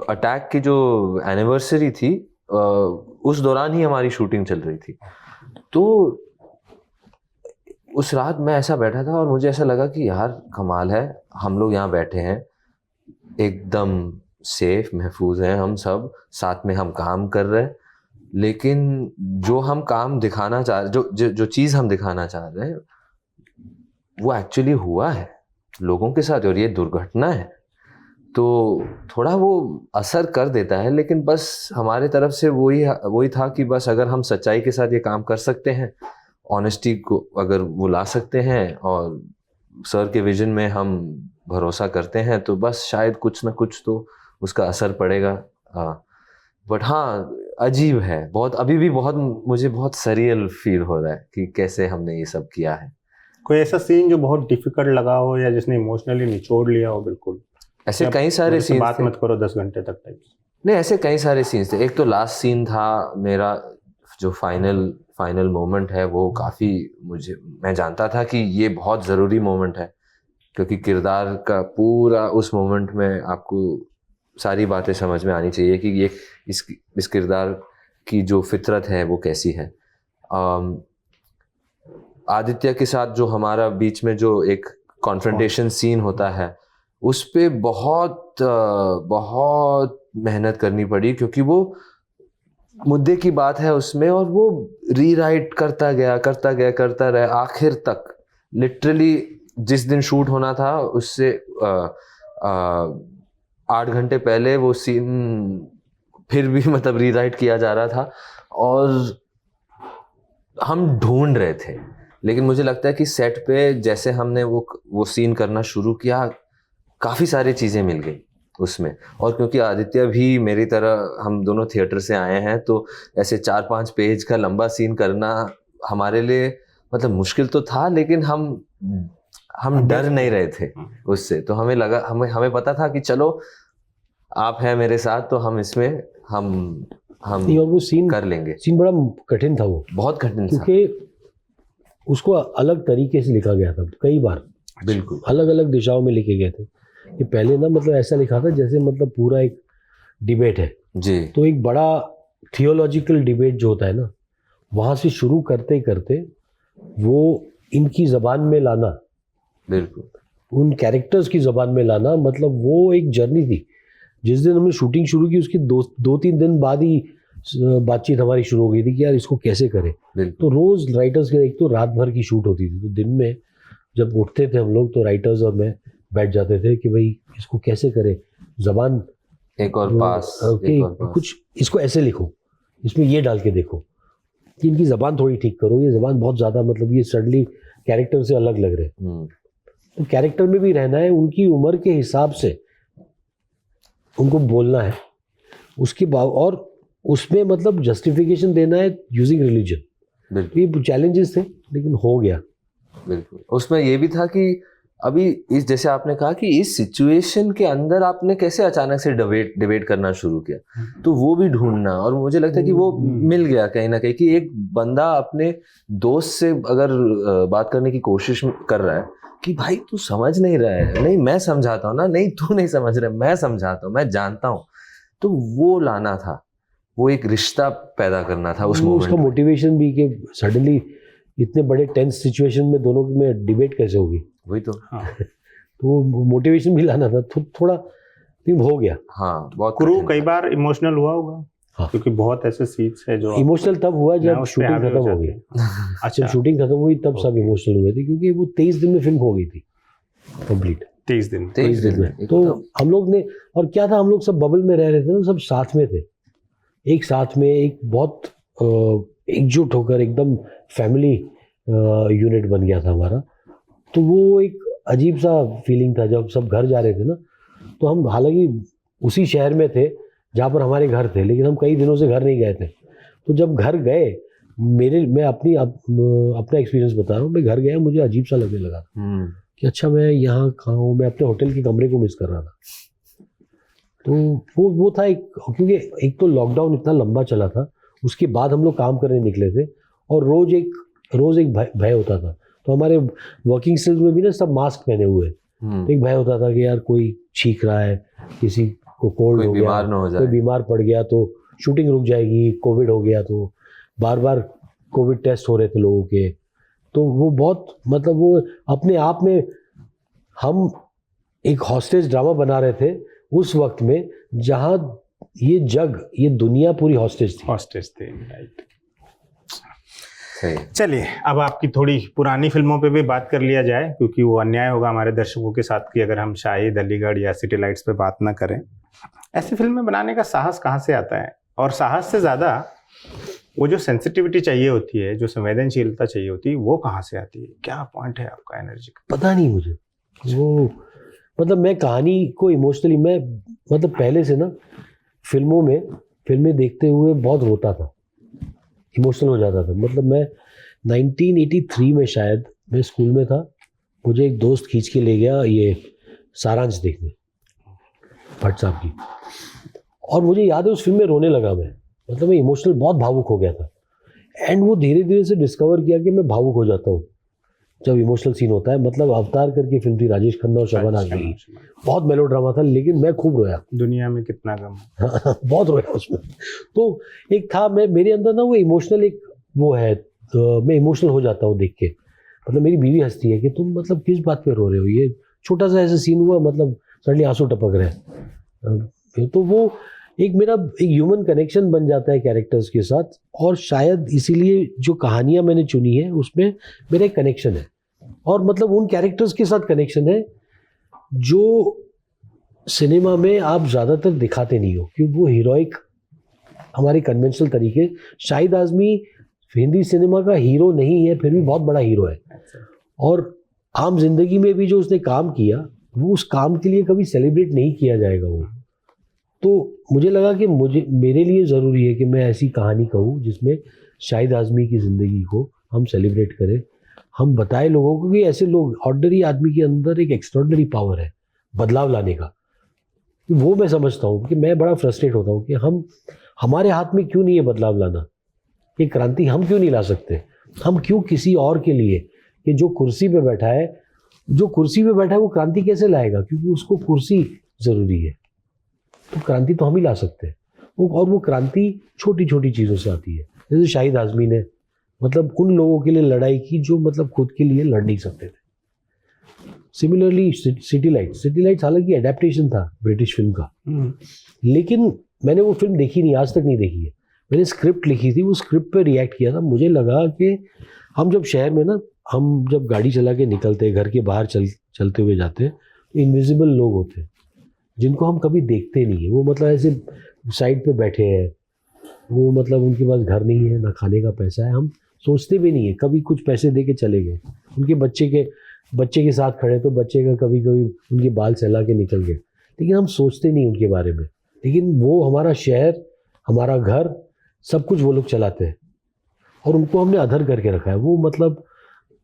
अटैक की जो एनिवर्सरी थी उस दौरान ही हमारी शूटिंग चल रही थी। तो उस रात मैं ऐसा बैठा था और मुझे ऐसा लगा कि यार कमाल है, हम लोग यहाँ बैठे हैं एकदम सेफ महफूज हैं, हम सब साथ में हम काम कर रहे हैं, लेकिन जो हम काम दिखाना चाह रहे, जो चीज़ हम दिखाना चाह रहे हैं वो एक्चुअली हुआ है लोगों के साथ, और ये दुर्घटना है। तो थोड़ा वो असर कर देता है, लेकिन बस हमारे तरफ से वही था कि बस अगर हम सच्चाई के साथ ये काम कर सकते हैं, ऑनेस्टी को अगर वो ला सकते हैं, और सर के विजन में हम भरोसा करते हैं, तो बस शायद कुछ ना कुछ तो उसका असर पड़ेगा। बट हाँ, अजीब है बहुत, अभी भी मुझे बहुत सरियल फील हो रहा है कि कैसे हमने ये सब किया है। कोई ऐसा सीन जो बहुत डिफिकल्ट लगा हो या जिसने इमोशनली निचोड़ लिया हो? बिल्कुल ऐसे कई सारे सीन्स बात मत करो 10 घंटे तक टाइप। नहीं, ऐसे कई सारे सीन्स थे। एक तो लास्ट सीन था मेरा, जो फाइनल मोमेंट है, वो काफ़ी मैं जानता था कि ये बहुत ज़रूरी मोमेंट है, क्योंकि किरदार का पूरा उस मोमेंट में आपको सारी बातें समझ में आनी चाहिए कि ये इस किरदार की जो फितरत है वो कैसी है। आदित्य के साथ जो हमारा बीच में जो एक कॉन्फ्रंटेशन सीन होता है, उस पे बहुत मेहनत करनी पड़ी, क्योंकि वो मुद्दे की बात है उसमें, और वो रीराइट करता रहा आखिर तक। लिटरली जिस दिन शूट होना था उससे 8 घंटे पहले वो सीन फिर भी मतलब रीराइट किया जा रहा था, और हम ढूंढ रहे थे। लेकिन मुझे लगता है कि सेट पे जैसे हमने वो सीन करना शुरू किया, काफ़ी सारी चीज़ें मिल गई उसमें। और क्योंकि आदित्य भी मेरी तरह, हम दोनों थिएटर से आए हैं, तो ऐसे 4-5 पेज का लंबा सीन करना हमारे लिए मतलब मुश्किल तो था, लेकिन हम डर नहीं रहे थे उससे। तो हमें लगा, हमें पता था कि चलो आप हैं मेरे साथ, तो हम इसमें हम वो सीन कर लेंगे। सीन बड़ा कठिन था, वो बहुत कठिन था, क्योंकि उसको अलग तरीके से लिखा गया था, कई बार बिल्कुल अलग अलग दिशाओं में लिखे गए थे। ये पहले ना मतलब ऐसा लिखा था जैसे मतलब पूरा एक डिबेट है जी। तो एक बड़ा थियोलॉजिकल डिबेट जो होता है ना, वहाँ से शुरू करते करते वो इनकी ज़बान में लाना, बिल्कुल उन कैरेक्टर्स की ज़बान में लाना, मतलब वो एक जर्नी थी। जिस दिन हमने शूटिंग शुरू की उसके 2-3 दिन बाद ही बातचीत हमारी शुरू हो गई थी कि यार इसको कैसे करें। तो रोज़ राइटर्स के, एक तो रात भर की शूट होती थी, तो दिन में जब उठते थे हम लोग तो राइटर्स और मैं बैठ जाते थे कि भाई इसको कैसे करें, जबान एक और पास, कि एक और पास। कुछ इसको ऐसे लिखो, इसमें ये डाल के देखो कि इनकी जबान थोड़ी ठीक करो, ये जबान बहुत ज़्यादा मतलब ये सडनली कैरेक्टर से अलग लग रहे हैं। हम्म, तो कैरेक्टर में भी रहना है, उनकी उम्र के हिसाब से उनको बोलना है, उसके बाद और उसमें मतलब जस्टिफिकेशन देना है यूजिंग रिलीजन। बिल्कुल ये चैलेंजेस थे लेकिन हो गया। बिल्कुल। उसमें ये भी था कि अभी इस जैसे आपने कहा कि इस सिचुएशन के अंदर आपने कैसे अचानक से डिबेट करना शुरू किया, तो वो भी ढूंढना, और मुझे लगता है कि वो मिल गया कहीं ना कहीं कि एक बंदा अपने दोस्त से अगर बात करने की कोशिश कर रहा है कि भाई तू समझ नहीं रहा है, नहीं मैं समझाता हूँ ना, नहीं तू नहीं समझ रहा है, मैं समझाता हूँ, मैं जानता हूँ, तो वो लाना था, वो एक रिश्ता पैदा करना था उस वो मोमेंट उसका में। मोटिवेशन भी कि सडनली इतने बड़े टेंस सिचुएशन में दोनों में डिबेट कैसे होगी, वही तो। हाँ। तो मोटिवेशन भी लाना था, थोड़ा लेकिन हो गया। हाँ, बहुत क्रू कठिन कई था। बार इमोशनल हुआ होगा, हाँ। क्योंकि बहुत ऐसे सीन्स है जो इमोशनल तब हुआ मैं जब उस पे शूटिंग हावी हो खत्म हो जाते गई। हैं। अच्छा, जब शूटिंग खत्म हुई तब सब Okay. इमोशनल हुए थे, क्योंकि वो 23 दिन में फिल्म हो गई थी कंप्लीट। 23 दिन 23 दिन में तो एकदम। हम लोग ने, और क्या था, हम लोग सब बबल में रह रहे थे ना, सब साथ में थे, एक साथ में, एक बहुत एकजुट होकर एकदम फैमिली यूनिट बन गया था हमारा। तो वो एक अजीब सा फीलिंग था जब सब घर जा रहे थे ना। तो हम हालांकि उसी शहर में थे जहाँ पर हमारे घर थे, लेकिन हम कई दिनों से घर नहीं गए थे। तो जब घर गए, मैं अपना एक्सपीरियंस बता रहा हूँ, मैं घर गया, मुझे अजीब सा लगने लगा कि अच्छा मैं यहाँ कहाँ हूँ, मैं अपने होटल के कमरे को मिस कर रहा था। तो वो था एक, क्योंकि एक तो लॉकडाउन इतना लंबा चला था, उसके बाद हम लोग काम करने निकले थे, और रोज एक भय होता था। तो हमारे वर्किंग स्टिल्स में भी ना सब मास्क पहने हुए हैं। तो एक भय होता था कि यार कोई छींक रहा है, किसी को कोल्ड कोई हो गया, बीमार ना हो कोई जाए। बीमार पड़ गया तो शूटिंग रुक जाएगी, कोविड हो गया तो बार बार कोविड टेस्ट हो रहे थे लोगों के। तो वो बहुत मतलब वो अपने आप में हम एक हॉस्टेज ड्रामा बना रहे थे उस वक्त में, जहाँ ये दुनिया पूरी हॉस्टेज थी। हॉस्टेज थे, राइट। सही। चलिए, अब आपकी थोड़ी पुरानी फिल्मों पे भी बात कर लिया जाए, क्योंकि वो अन्याय होगा हमारे दर्शकों के साथ कि अगर हम शाहिद, अलीगढ़ या सिटी लाइट्स पे बात ना करें। ऐसी फिल्में बनाने का साहस कहाँ से आता है? और साहस से ज़्यादा वो जो सेंसिटिविटी चाहिए होती है, जो संवेदनशीलता चाहिए होती है, वो कहाँ से आती है? क्या पॉइंट है आपका एनर्जी का? पता नहीं मुझे, वो मतलब मैं कहानी को इमोशनली, मैं मतलब पहले से ना फिल्में देखते हुए बहुत रोता था, इमोशनल हो जाता था। मतलब मैं 1983 में शायद मैं स्कूल में था, मुझे एक दोस्त खींच के ले गया ये सारांश देखने, भट्ट साहब की, और मुझे याद है उस फिल्म में रोने लगा मैं, मतलब मैं इमोशनल बहुत भावुक हो गया था। एंड वो धीरे धीरे से डिस्कवर किया कि मैं भावुक हो जाता हूँ जब इमोशनल सीन होता है। मतलब अवतार करके फिल्म थी, राजेश खन्ना और शबाना आजमी, बहुत मेलोड्रामा था, लेकिन मैं खूब रोया। दुनिया में कितना गम। बहुत रोया उसमें। तो एक था मेरे अंदर ना वो इमोशनल एक वो है, तो मैं इमोशनल हो जाता हूँ देख के। मतलब मेरी बीवी हंसती है कि तुम मतलब किस बात पे रो रहे हो, ये छोटा सा ऐसा सीन हुआ, मतलब सडनली आंसू टपक रहे हैं। तो वो एक मेरा एक ह्यूमन कनेक्शन बन जाता है कैरेक्टर्स के साथ, और शायद इसीलिए जो कहानियां मैंने चुनी है उसमें मेरा एक कनेक्शन है, और मतलब उन कैरेक्टर्स के साथ कनेक्शन है जो सिनेमा में आप ज़्यादातर दिखाते नहीं हो, क्योंकि वो हीरोइक हमारे कन्वेंशनल तरीके। शाहिद आज़मी हिंदी सिनेमा का हीरो नहीं है, फिर भी बहुत बड़ा हीरो है, और आम जिंदगी में भी जो उसने काम किया, वो उस काम के लिए कभी सेलिब्रेट नहीं किया जाएगा वो। तो मुझे लगा कि मेरे लिए ज़रूरी है कि मैं ऐसी कहानी कहूँ जिसमें शाहिद आज़मी की ज़िंदगी को हम सेलिब्रेट करें, हम बताएं लोगों को कि ऐसे लोग, ऑर्डिनरी आदमी के अंदर एक एक्स्ट्रॉर्डिनरी पावर है बदलाव लाने का। वो मैं समझता हूँ कि मैं बड़ा फ्रस्ट्रेट होता हूँ कि हमारे हाथ में क्यों नहीं है बदलाव लाना, ये क्रांति हम क्यों नहीं ला सकते? हम क्यों किसी और के लिए, कि जो कुर्सी पे बैठा है वो क्रांति कैसे लाएगा? क्योंकि उसको कुर्सी ज़रूरी है, तो क्रांति तो हम ही ला सकते हैं। और वो क्रांति छोटी छोटी चीज़ों से आती है। जैसे शाहिद आज़मी ने मतलब उन लोगों के लिए लड़ाई की जो मतलब खुद के लिए लड़ नहीं सकते थे। सिमिलरली सिटी लाइट्स हालांकि एडेप्टेशन था ब्रिटिश फिल्म का, लेकिन मैंने वो फिल्म देखी नहीं, आज तक नहीं देखी है। मैंने स्क्रिप्ट लिखी थी, वो स्क्रिप्ट पे रिएक्ट किया था। मुझे लगा कि हम जब शहर में ना, हम जब गाड़ी चला के निकलते, घर के बाहर चलते हुए जाते, तो इनविजिबल लोग होते जिनको हम कभी देखते नहीं है, वो मतलब ऐसे साइड पे बैठे हैं, वो मतलब उनके पास घर नहीं है, ना खाने का पैसा है, हम सोचते भी नहीं है, कभी कुछ पैसे दे के चले गए, उनके बच्चे के साथ खड़े तो बच्चे का कभी कभी उनके बाल सहला के निकल गए, लेकिन हम सोचते नहीं उनके बारे में। लेकिन वो हमारा शहर, हमारा घर, सब कुछ वो लोग चलाते हैं और उनको हमने अधर करके रखा है। वो मतलब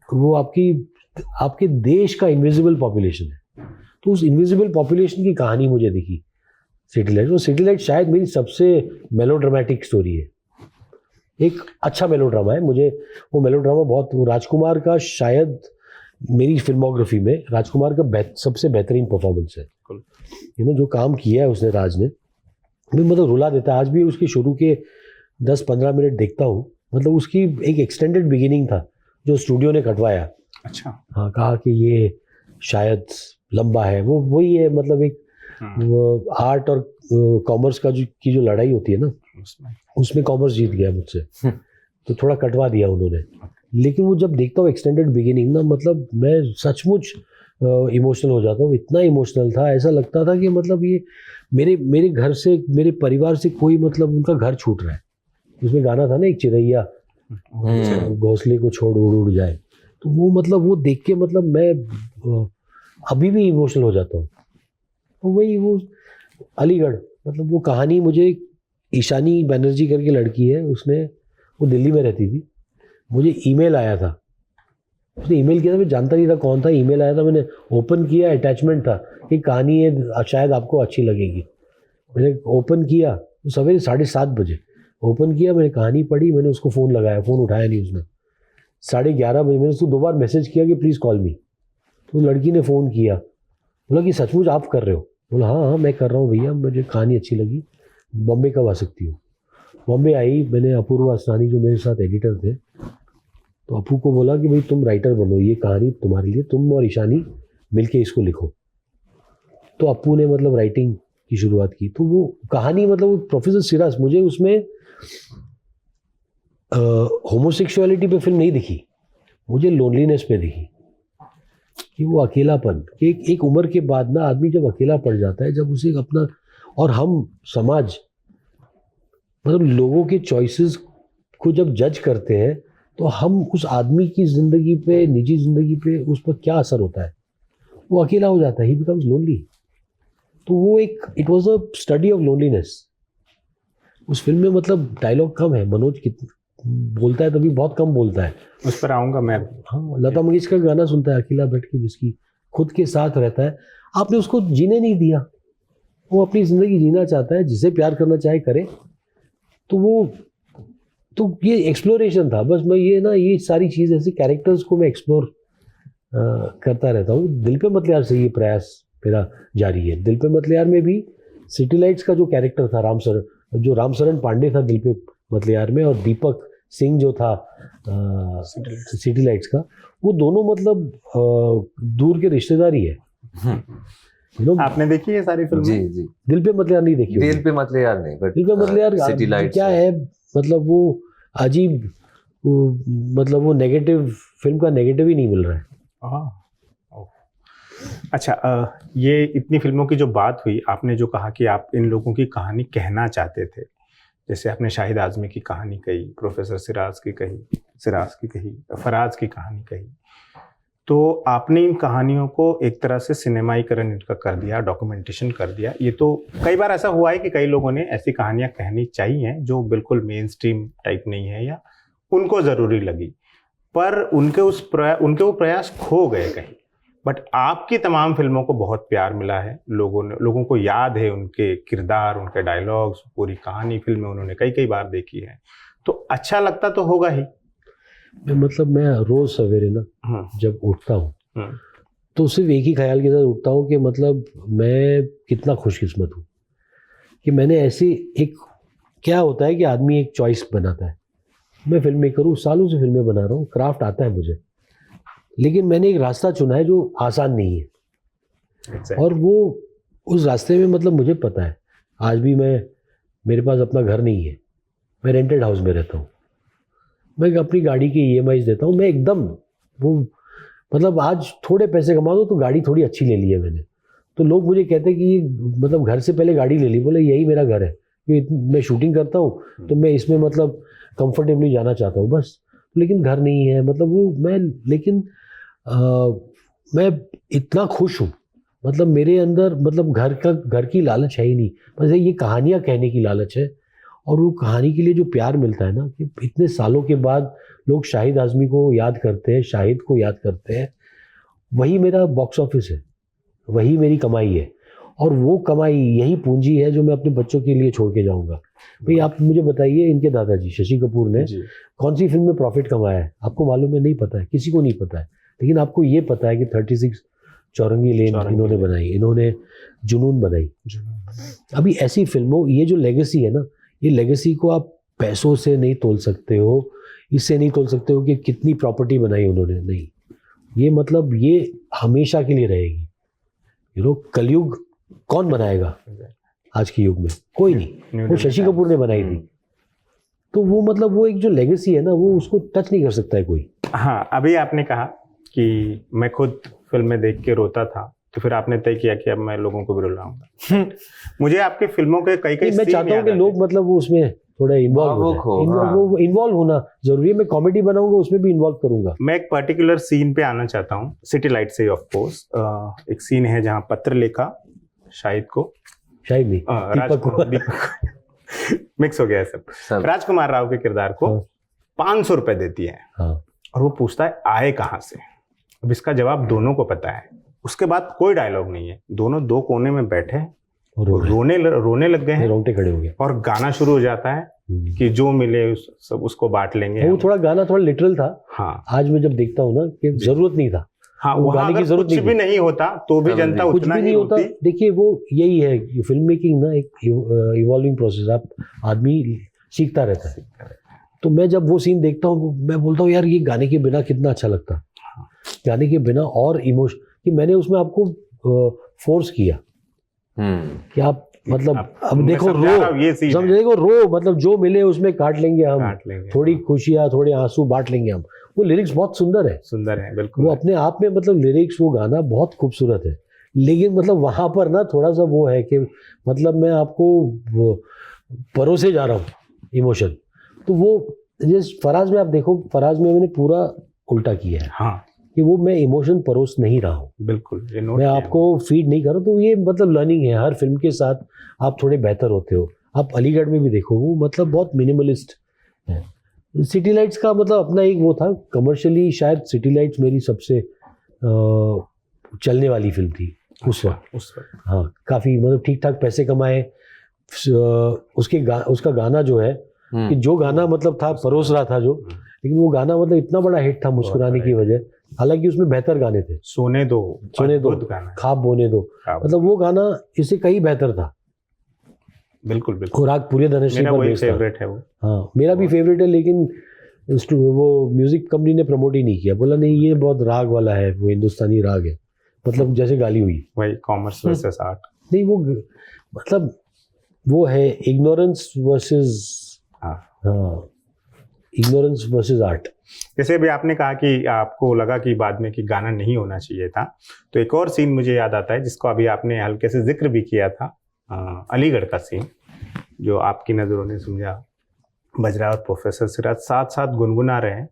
वो आपके देश का इनविजिबल पॉपुलेशन है। तो उस इनविजिबल पॉपुलेशन की कहानी मुझे दिखी सिटी लाइट्स। वो सिटी लाइट्स शायद मेरी सबसे मेलोड्रामेटिक स्टोरी है, एक अच्छा मेलोड्रामा है। मुझे वो मेलोड्रामा बहुत, वो राजकुमार का शायद मेरी फिल्मोग्राफी में राजकुमार का सबसे बेहतरीन परफॉर्मेंस है। जो काम किया है उसने, राज ने, भी मतलब रुला देता है। आज भी उसके शुरू के 10-15 मिनट देखता हूँ, मतलब उसकी एक एक्सटेंडेड बिगिनिंग था जो स्टूडियो ने कटवाया। अच्छा। हाँ, कहा कि ये शायद लंबा है, वो वही है, मतलब एक आर्ट और कॉमर्स की जो लड़ाई होती है ना, उसमें कॉमर्स जीत गया मुझसे, तो थोड़ा कटवा दिया उन्होंने। लेकिन वो जब देखता हूँ एक्सटेंडेड बिगिनिंग ना, मतलब मैं सचमुच इमोशनल हो जाता हूँ। इतना इमोशनल था, ऐसा लगता था कि मतलब ये मेरे घर से, मेरे परिवार से कोई मतलब उनका घर छूट रहा है। उसमें गाना था ना एक, चिरैया घोंसले को छोड़ उड़ जाए, तो वो मतलब वो देख के मतलब मैं अभी भी इमोशनल हो जाता हूँ। तो वही वो अलीगढ़, मतलब वो कहानी मुझे, ईशानी बनर्जी करके लड़की है, वो दिल्ली में रहती थी। मुझे ईमेल आया था, उसने ईमेल किया था, मैं जानता नहीं था कौन था। ईमेल आया था, मैंने ओपन किया, अटैचमेंट था कि कहानी है, शायद आपको अच्छी लगेगी। मैंने ओपन किया, सवेरे 7:30 बजे ओपन किया, मैंने कहानी पढ़ी, मैंने उसको फ़ोन लगाया, फ़ोन उठाया नहीं उसने। 11:30 बजे मैंने उसको 2 बार मैसेज किया कि प्लीज़ कॉल मी। तो लड़की ने फ़ोन किया, बोला कि सचमुच आप कर रहे हो? बोला हाँ मैं कर रहा हूँ भैया, मुझे कहानी अच्छी लगी, बॉम्बे कब आ सकती हो? बॉम्बे आई, मैंने अपूर्व असरानी जो मेरे साथ एडिटर थे, तो अपू को बोला कि भाई तुम राइटर बनो, ये कहानी तुम्हारे लिए, तुम और ईशानी मिलके इसको लिखो। तो अपू ने मतलब राइटिंग की शुरुआत की। तो वो कहानी मतलब वो प्रोफेसर सिराज, मुझे उसमें होमोसेक्सुअलिटी पे फिल्म नहीं दिखी, मुझे लोनलीनेस पे दिखी, कि वो अकेलापन, एक उम्र के बाद ना आदमी जब अकेला पड़ जाता है, जब उसे अपना, और हम समाज मतलब लोगों के चॉइसेस को जब जज करते हैं, तो हम उस आदमी की ज़िंदगी पे, निजी ज़िंदगी पे, उस पर क्या असर होता है? वो अकेला हो जाता है, ही बिकम्स लोनली। तो वो एक, it was a study of loneliness. उस फिल्म में मतलब डायलॉग कम है, मनोज बोलता है तभी बहुत कम बोलता है। उस पर आऊँगा मैं। हाँ, लता मंगेशकर का गाना सुनता है, अकेला बैठ के विस्की, खुद के साथ रहता है। आपने उसको जीने नहीं दिया, वो अपनी ज़िंदगी जीना चाहता है, जिसे प्यार करना चाहे करे। तो ये एक्सप्लोरेशन था बस। मैं ये सारी चीज़, ऐसे कैरेक्टर्स को मैं एक्सप्लोर करता रहता हूँ। दिल पे मतलियार से ये प्रयास मेरा जारी है। दिल पे मतलियार में भी सिटी लाइट्स का जो कैरेक्टर था, रामसरन पांडे था दिल पे मतलियार में, और दीपक सिंह जो था सिटी लाइट्स का, वो दोनों मतलब दूर के रिश्तेदारी है। आपने देखी है सारी फिल्म? जी जी। दिल पे मतलियार नहीं देखी? दिल पे मतलियार नहीं, बट दिल पे मतलियार सिटी लाइट्स क्या है, मतलब वो अजीब, मतलब वो नेगेटिव, फिल्म का नेगेटिव ही नहीं मिल रहा है। अच्छा, ये इतनी फिल्मों की जो बात हुई, आपने जो कहा कि आप इन लोगों की कहानी कहना चाहते थे, जैसे आपने शाहिद आज़मी की कहानी कही, प्रोफेसर सिराज की कही, फराज की कहानी कही, तो आपने इन कहानियों को एक तरह से सिनेमाईकरण इनका कर दिया, डॉक्यूमेंटेशन कर दिया। ये तो कई बार ऐसा हुआ है कि कई लोगों ने ऐसी कहानियां कहनी चाहिए जो बिल्कुल मेन स्ट्रीम टाइप नहीं है या उनको ज़रूरी लगी, पर उनके वो प्रयास खो गए कहीं। बट आपकी तमाम फिल्मों को बहुत प्यार मिला है, लोगों को याद है उनके किरदार, उनके डायलॉग्स, पूरी कहानी, फिल्में उन्होंने कई बार देखी है, तो अच्छा लगता तो होगा ही। मतलब मैं रोज़ सवेरे ना जब उठता हूँ तो सिर्फ एक ही ख्याल के साथ उठता हूँ कि मतलब मैं कितना खुशकिस्मत हूँ कि मैंने ऐसी एक, क्या होता है कि आदमी एक चॉइस बनाता है। मैं फिल्म मेकर हूँ, सालों से फिल्में बना रहा हूँ, क्राफ्ट आता है मुझे, लेकिन मैंने एक रास्ता चुना है जो आसान नहीं है। और वो उस रास्ते में मतलब मुझे पता है, आज भी मेरे पास अपना घर नहीं है, मैं रेंटेड हाउस में रहता हूँ, मैं अपनी गाड़ी की EMI देता हूँ, मैं एकदम वो, मतलब आज थोड़े पैसे कमा दो तो गाड़ी थोड़ी अच्छी ले ली है मैंने, तो लोग मुझे कहते हैं कि मतलब घर से पहले गाड़ी ले ली, बोले यही मेरा घर है, मैं शूटिंग करता हूँ तो मैं इसमें मतलब कंफर्टेबली जाना चाहता हूँ बस, लेकिन घर नहीं है, मतलब वो मैं, लेकिन मैं इतना खुश हूँ, मतलब मेरे अंदर मतलब घर की लालच है ही नहीं, बस ये कहानियाँ कहने की लालच है। और वो कहानी के लिए जो प्यार मिलता है ना, कि इतने सालों के बाद लोग शाहिद आज़मी को याद करते हैं, शाहिद को याद करते हैं, वही मेरा बॉक्स ऑफिस है, वही मेरी कमाई है। और वो कमाई, यही पूंजी है जो मैं अपने बच्चों के लिए छोड़ के जाऊंगा। भाई आप मुझे बताइए, इनके दादाजी शशि कपूर ने कौन सी फिल्म में प्रॉफिट कमाया है, आपको मालूम है? नहीं पता है, किसी को नहीं पता है। लेकिन आपको ये पता है कि 36 चौरंगी लेन इन्होंने बनाई, इन्होंने जुनून बनाई। अभी ऐसी फिल्मों, ये जो लेगेसी है ना, ये लेगेसी को आप पैसों से नहीं तोल सकते हो, इससे नहीं तोल सकते हो कि कितनी प्रॉपर्टी बनाई उन्होंने, नहीं। ये मतलब ये हमेशा के लिए रहेगी। कलयुग कौन बनाएगा आज के युग में? कोई नहीं, वो शशि कपूर ने बनाई थी। तो वो मतलब वो एक जो लेगेसी है ना, वो उसको टच नहीं कर सकता है कोई। हाँ, अभी आपने कहा कि मैं खुद फिल्म में देख के रोता था, तो फिर आपने तय किया कि अब मैं लोगों को भी रुलाऊंगा। मुझे आपकी फिल्मों के कई मैं चाहता हूँ कि लोग मतलब वो उसमें थोड़ा इन्वॉल्व होना जरूरी है। मैं कॉमेडी बनाऊंगा, उसमें भी इन्वॉल्व करूंगा। मैं एक पर्टिकुलर सीन पे आना चाहता हूँ, सिटी लाइट से ऑफ कोर्स। एक सीन है जहाँ पत्र लेखा शाहिद को, शाहिद नहीं, दीपक मिक्स हो गया है सब, राजकुमार राव के किरदार को 500 रुपए देती है। और वो पूछता है आए कहाँ से। अब इसका जवाब दोनों को पता है। उसके बाद कोई डायलॉग नहीं है, दोनों दो कोने में बैठे रोने लग गए हैं, रोंगटे खड़े हो गए, और गाना शुरू हो जाता है कि जो मिले सब उसको बांट लेंगे। वो थोड़ा गाना थोड़ा लिटरल था। हाँ, आज मैं जब देखता हूँ ना कि जरूरत नहीं था। हाँ, वहाँ अगर कुछ भी नहीं होता तो भी जनता उतना ही होती। देखिए वो यही है, फिल्म मेकिंग ना एक इवॉल्विंग प्रोसेस, आप आदमी सीखता रहता है। तो मैं जब वो सीन देखता हूँ, मैं बोलता हूँ यार ये गाने के बिना कितना अच्छा लगता, गाने के बिना और इमोशन, कि मैंने उसमें आपको फोर्स किया कि आप मतलब अब देखो रो मतलब जो मिले उसमें काट लेंगे हम, थोड़ी खुशियाँ थोड़े आंसू बांट लेंगे हम। वो लिरिक्स बहुत सुंदर है बिल्कुल। वो अपने आप में मतलब लिरिक्स, वो गाना बहुत खूबसूरत है। लेकिन मतलब वहाँ पर ना थोड़ा सा वो है कि मतलब मैं आपको परोसे जा रहा हूँ इमोशन। तो वो जिस फराज में आप देखो, फराज में मैंने पूरा उल्टा किया है। हाँ, कि वो मैं इमोशन परोस नहीं रहा हूँ, बिल्कुल मैं आपको फीड नहीं कर रहा। तो ये मतलब लर्निंग है, हर फिल्म के साथ आप थोड़े बेहतर होते हो। आप अलीगढ़ में भी देखो, वो मतलब बहुत मिनिमलिस्ट है। सिटी लाइट्स का मतलब अपना एक वो था, कमर्शियली शायद सिटी लाइट्स मेरी सबसे चलने वाली फिल्म थी उस वक्त। हाँ, काफ़ी मतलब ठीक ठाक पैसे कमाए। उसका गाना जो है, कि जो गाना मतलब था परोस रहा था जो, लेकिन वो गाना मतलब इतना बड़ा हिट था मुस्कुराने की वजह। हालांकि उसमें बेहतर गाने थे, सोने दो, ख्वाब बोने दो, मतलब वो गाना इससे कहीं बेहतर था। बिल्कुल। और राग पूरे धनुषी पर बेस्ड था। फेवरेट है वो। हाँ, मेरा भी फेवरेट है, लेकिन वो म्यूजिक कंपनी ने प्रमोट ही नहीं किया, बोला नहीं ये बहुत राग वाला है, वो हिंदुस्तानी राग है, मतलब जैसे गाली हुई वही कॉमर्स वर्सेस आर्ट। नहीं, वो मतलब वो है इग्नोरेंस वर्सेस, हाँ, इग्नोरेंस वर्सेस आर्ट। जैसे अभी आपने कहा कि आपको लगा कि बाद में कि गाना नहीं होना चाहिए था, तो एक और सीन मुझे याद आता है जिसको अभी आपने हल्के से जिक्र भी किया था, अलीगढ़ का सीन, जो आपकी नज़रों ने समझा बजरा और प्रोफेसर सिराज साथ साथ गुनगुना रहे हैं।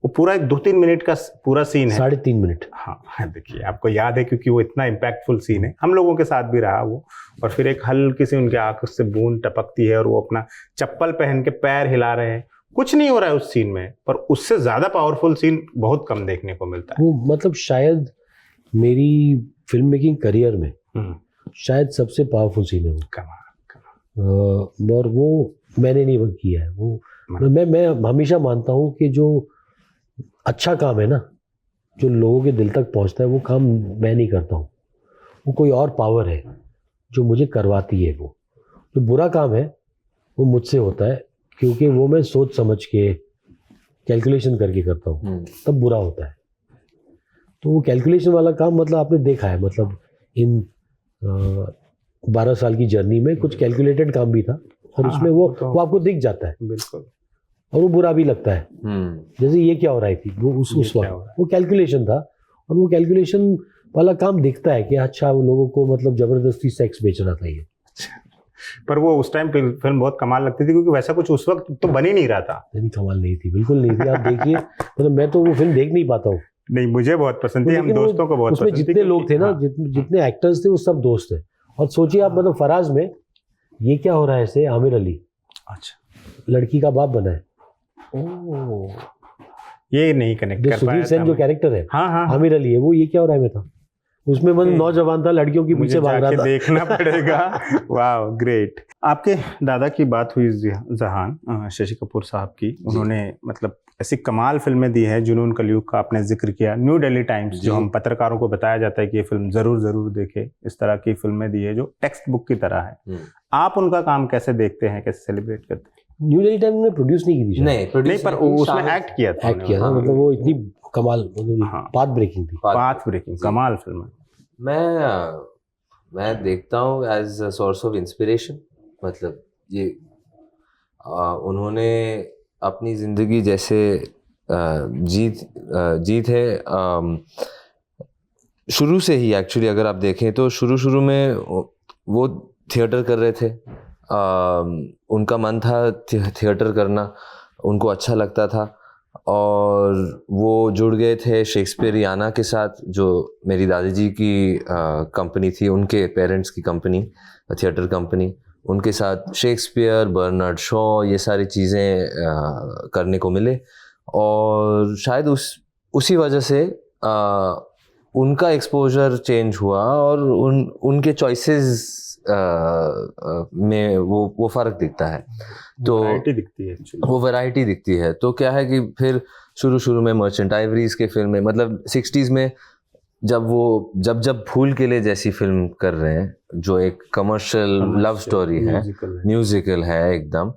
वो पूरा एक 2-3 मिनट का पूरा सीन है, 3.5 मिनट। हाँ, देखिए आपको याद है क्योंकि वो इतना इम्पैक्टफुल सीन है, हम लोगों के साथ भी रहा वो। और फिर एक हल्की सी उनके आंख से बूंद टपकती है और वो अपना चप्पल पहन के पैर हिला रहे हैं, कुछ नहीं हो रहा है उस सीन में, पर उससे ज्यादा पावरफुल सीन बहुत कम देखने को मिलता है। वो मतलब शायद मेरी फिल्म मेकिंग करियर में शायद सबसे पावरफुल सीन है वो। और वो मैंने नहीं किया है वो। मैं हमेशा मानता हूँ कि जो अच्छा काम है ना, जो लोगों के दिल तक पहुँचता है, वो काम मैं नहीं करता हूँ, वो कोई और पावर है जो मुझे करवाती है। वो जो बुरा काम है वो मुझसे होता है, क्योंकि वो मैं सोच समझ के कैलकुलेशन करके करता हूँ, तब बुरा होता है। तो वो कैलकुलेशन वाला काम मतलब आपने देखा है, मतलब इन 12 साल की जर्नी में कुछ कैलकुलेटेड काम भी था, और उसमें वो आपको दिख जाता है। बिल्कुल। और वो बुरा भी लगता है। जैसे ये क्या हो रही थी वो उस वक्त वो कैलकुलेशन था, और वो कैलकुलेशन वाला काम दिखता है कि अच्छा वो लोगों को मतलब जबरदस्ती सेक्स बेच रहा था ये। पर वो उस टाइम फिल्म बहुत कमाल लगती थी, क्योंकि वैसा कुछ उस वक्त तो बन ही नहीं रहा था। नहीं कमाल नहीं थी, बिल्कुल नहीं थी। आप देखिए मतलब मैं तो वो फिल्म देख नहीं पाता हूँ। नहीं, मुझे बहुत पसंद थी, हम लेकिन वो- दोस्तों को बहुत उसमें पसंद थी, जितने लोग थे ना, हाँ। जितने एक्टर्स थे वो सब दोस्त थे। और सोचिए आप मतलब फराज में ये क्या हो रहा है, ऐसे आमिर अली अच्छा, लड़की का बाप बना है। ये नहीं कनेक्ट जो कर पाया सुधीर सेन था जो मैं। कैरेक्टर है हाँ हाँ, आमिर अली है, वो ये क्या हो रहा है में था उसमें, मतलब नौजवान था, लड़कियों के मुझे पीछे भाग रहा जाके था। देखना पड़ेगा। वाह, ग्रेट। आपके दादा की बात हुई जहान शशि कपूर साहब की, उन्होंने मतलब ऐसी कमाल फिल्में दी है। जुनून कलयुग का आपने जिक्र किया, न्यू दिल्ली टाइम्स, जो जी। हम पत्रकारों को बताया जाता है कि ये फिल्म जरूर देखे, इस तरह की फिल्में दी है जो टेक्स्ट बुक की तरह है। आप उनका काम कैसे देखते हैं, कैसे सेलिब्रेट करते हैं? न्यू दिल्ली टाइम ने प्रोड्यूस नहीं की थी शायद। नहीं, नहीं, प्रोड्यूस पर उसमें एक्ट किया था एक्ट किया था, उन्होंने। मतलब वो इतनी कमाल मतलब हाँ। पाथ ब्रेकिंग थी। पाथ ब्रेकिंग कमाल फिल्म है। मैं देखता हूँ as a source of inspiration. मतलब ये उन्होंने अपनी ज़िंदगी जैसे जीत है शुरू से ही। एक्चुअली अगर आप देखें तो शुरू में वो थिएटर कर रहे थे, उनका मन था थिएटर करना, उनको अच्छा लगता था, और वो जुड़ गए थे शेक्सपियरियाना के साथ, जो मेरी दादी जी की कंपनी थी, उनके पेरेंट्स की कंपनी, थिएटर कंपनी। उनके साथ शेक्सपियर, बर्नार्ड शॉ, ये सारी चीज़ें करने को मिले, और शायद उसी वजह से उनका एक्सपोजर चेंज हुआ, और उनके चॉइसेस में वो फ़र्क दिखता है। तो वैरायटी दिखती है actually। वो वैरायटी दिखती है। तो क्या है कि फिर शुरू में मर्चेंट आइवरीज के फिल्म में, मतलब 60s में जब फूल के लिए जैसी फिल्म कर रहे हैं, जो एक कमर्शियल लव स्टोरी है, म्यूजिकल है एकदम।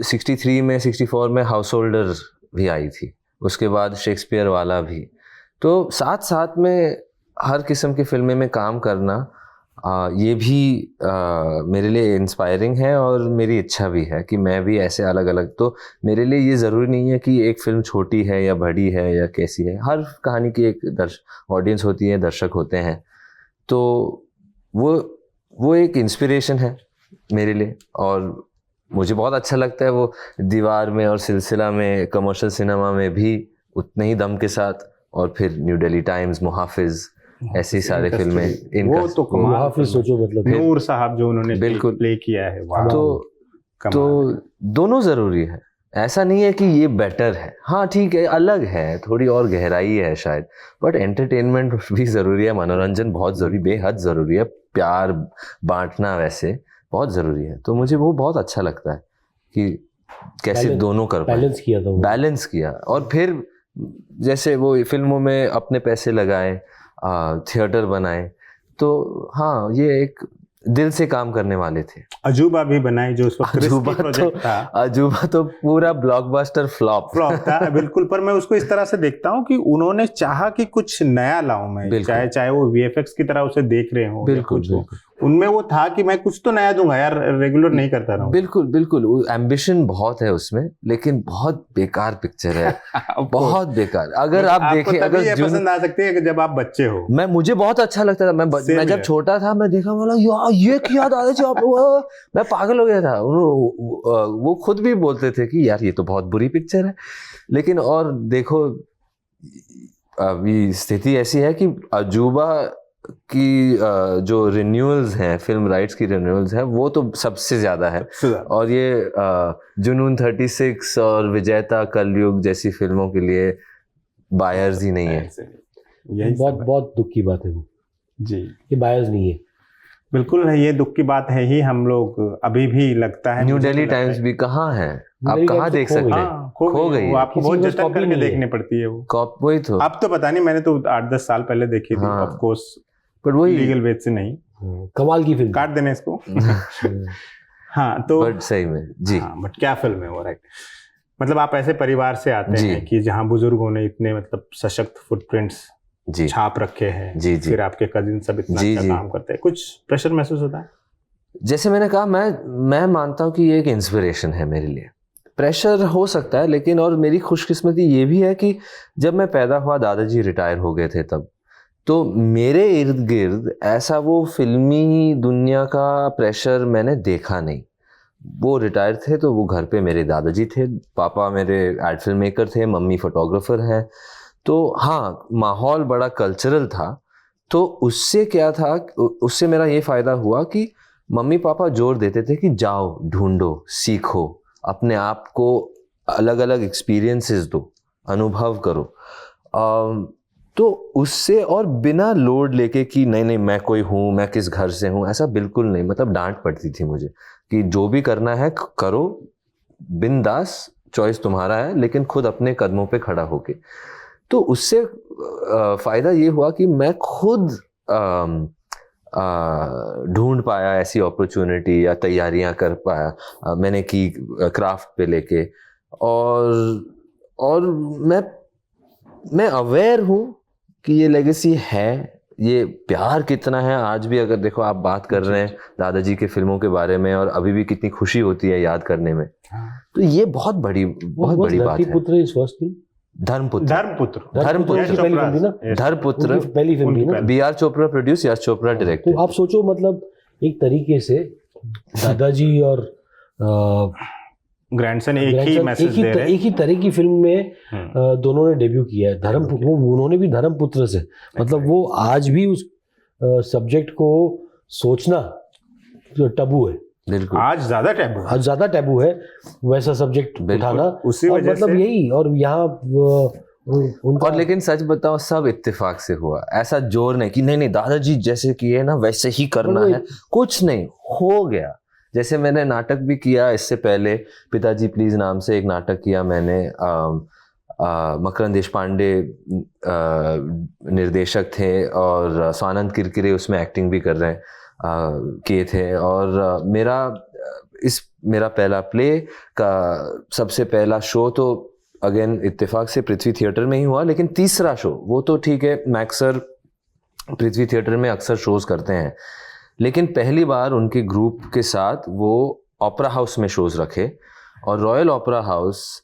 63 में 64 में हाउस होल्डर भी आई थी, उसके बाद शेक्सपियर वाला भी। तो साथ में हर किस्म की फिल्में में काम करना, ये भी मेरे लिए इंस्पायरिंग है, और मेरी इच्छा भी है कि मैं भी ऐसे अलग अलग। तो मेरे लिए ये ज़रूरी नहीं है कि एक फ़िल्म छोटी है या बड़ी है या कैसी है। हर कहानी की एक ऑडियंस होती है, दर्शक होते हैं। तो वो एक इंस्पिरेशन है मेरे लिए, और मुझे बहुत अच्छा लगता है वो दीवार में और सिलसिला में, कमर्शियल सिनेमा में भी उतने ही दम के साथ, और फिर न्यू दिल्ली टाइम्स, मुहाफिज, ऐसी सारी फिल्में। वो तो कमाल। मुहाफिज सोचो, मतलब नूर साहब जो उन्होंने बिल्कुल प्ले किया है, वाह। तो दोनों ज़रूरी है। ऐसा नहीं है कि ये बेटर है, हाँ ठीक है, अलग है, थोड़ी और गहराई है शायद, बट एंटरटेनमेंट भी ज़रूरी है, मनोरंजन बहुत ज़रूरी, बेहद ज़रूरी है, प्यार बांटना वैसे बहुत ज़रूरी है। तो मुझे वो बहुत अच्छा लगता है कि कैसे दोनों कर पाए, बैलेंस किया। और फिर जैसे वो फिल्मों में अपने पैसे लगाए, थिएटर बनाए, तो हाँ, ये एक दिल से काम करने वाले थे। अजूबा भी बनाई, जो उस वक्त रिस्की प्रोजेक्ट था। अजूबा तो पूरा ब्लॉकबस्टर फ्लॉप था बिल्कुल। पर मैं उसको इस तरह से देखता हूँ कि उन्होंने चाहा कि कुछ नया लाऊं मैं, चाहे वो वीएफएक्स की तरह उसे देख रहे हो, बिल्कुल, उनमें वो था कि मैं कुछ तो नया दूंगा यार, रेगुलर नहीं करता रहूं। बिल्कुल एम्बिशन बहुत है उसमें, लेकिन बहुत बेकार पिक्चर है। बहुत बेकार। अगर आप देखें, अगर ये पसंद आ सकती है कि जब आप बच्चे हो। मुझे बहुत अच्छा लगता था, मैं जब छोटा था, मैं देखा, बोला यार ये क्या दादाजी आप, मैं पागल हो गया था। वो खुद भी बोलते थे कि यार ये तो बहुत बुरी पिक्चर है। लेकिन और देखो, अभी स्थिति ऐसी है कि अजूबा की जो रिन्यूअल्स हैं, फिल्म राइट्स की रिन्यूअल्स हैं, वो तो सबसे ज़्यादा है। और ये जुनून 36 और विजेता, कलयुग जैसी फिल्मों के लिए बायर्स ही नहीं है। बहुत दुख की बात है वो जी, ये बायर्स नहीं है। बिल्कुल है, ये दुख की बात है ही। हम लोग अभी भी लगता है, न्यू दिल्ली टाइम्स भी कहाँ है, आप कहाँ देख सकते हैं, खो गई। आपको बहुत जतन करके देखनी पड़ती है वो। वही तो, अब तो पता नहीं, मैंने तो 8-10 साल पहले देखी थी, ऑफ कोर्स, पर वही लीगल वेज से नहीं। कमाल की फिल्म, काट देने इसको। हाँ, तो बट सही में जी, बट क्या फिल्म है वो, राइट। मतलब आप ऐसे परिवार से आते हैं कि जहाँ बुजुर्गों ने इतने मतलब सशक्त फुटप्रिंट्स छाप रखे हैं, फिर आपके कजिन सब इतना अच्छा काम करते हैं, कुछ प्रेशर महसूस होता है? जैसे मैंने कहा, मैं मानता हूँ कि ये एक इंस्पिरेशन है मेरे लिए। प्रेशर हो सकता है, लेकिन और मेरी खुशकिस्मती ये भी है कि जब मैं पैदा हुआ दादाजी रिटायर हो गए थे तब, तो मेरे इर्द गिर्द ऐसा वो फिल्मी दुनिया का प्रेशर मैंने देखा नहीं। वो रिटायर थे तो वो घर पे मेरे दादाजी थे, पापा मेरे एड फिल्म मेकर थे, मम्मी फोटोग्राफर हैं। तो हाँ, माहौल बड़ा कल्चरल था। तो उससे क्या था, उससे मेरा ये फ़ायदा हुआ कि मम्मी पापा जोर देते थे कि जाओ, ढूंढो, सीखो, अपने आप को अलग अलग एक्सपीरियंसेस दो, अनुभव करो। तो उससे, और बिना लोड लेके कि नहीं नहीं मैं कोई हूँ, मैं किस घर से हूँ, ऐसा बिल्कुल नहीं। मतलब डांट पड़ती थी मुझे कि जो भी करना है करो, बिंदास, चॉइस तुम्हारा है, लेकिन खुद अपने कदमों पे खड़ा होके। तो उससे फ़ायदा ये हुआ कि मैं खुद ढूंढ पाया ऐसी अपॉर्चुनिटी या तैयारियां कर पाया, मैंने की क्राफ्ट पे लेके। और मैं अवेयर हूँ कि ये लेगेसी है, ये प्यार कितना है। आज भी अगर देखो आप बात कर रहे हैं दादाजी के फिल्मों के बारे में, और अभी भी कितनी खुशी होती है याद करने में, तो ये बहुत बड़ी बात है। पुत्र इज फर्स्ट फिल्म, धर्मपुत्र उनकी पहली फिल्म थी ना, धर्मपुत्र उनकी पहली फिल्म थी ना। B R. Chopra produce, Yash Chopra direct. तो आप सोचो, मतलब एक तरीके से दादाजी और ग्रैंडसन एक ही मैसेज दे रहे हैं, एक ही तरह की फिल्म में दोनों ने डेब्यू किया है। धर्मपुत्र, उन्होंने भी धर्मपुत्र से, मतलब वो आज भी उस सब्जेक्ट को सोचना टबू है। बिल्कुल, आज ज्यादा टैबू है वैसा सब्जेक्ट उठाना, उसी वजह मतलब से। यही। और यहाँ उनका, और लेकिन सच बताओ, सब इत्तेफाक से हुआ, ऐसा जोर नहीं कि नहीं नहीं दादाजी जैसे किए ना वैसे ही करना है, कुछ नहीं, हो गया। जैसे मैंने नाटक भी किया इससे पहले, पिताजी प्लीज नाम से एक नाटक किया मैंने, मकरंद देशपांडे निर्देशक थे और स्वानंद किरकिरे उसमें एक्टिंग भी कर रहे हैं, किए थे। और मेरा पहला प्ले का सबसे पहला शो तो अगेन इत्तेफाक से पृथ्वी थिएटर में ही हुआ, लेकिन तीसरा शो वो तो ठीक है, मैक्सर पृथ्वी थिएटर में अक्सर शोज करते हैं, लेकिन पहली बार उनके ग्रुप के साथ वो ओपेरा हाउस में शोज रखे। और रॉयल ओपेरा हाउस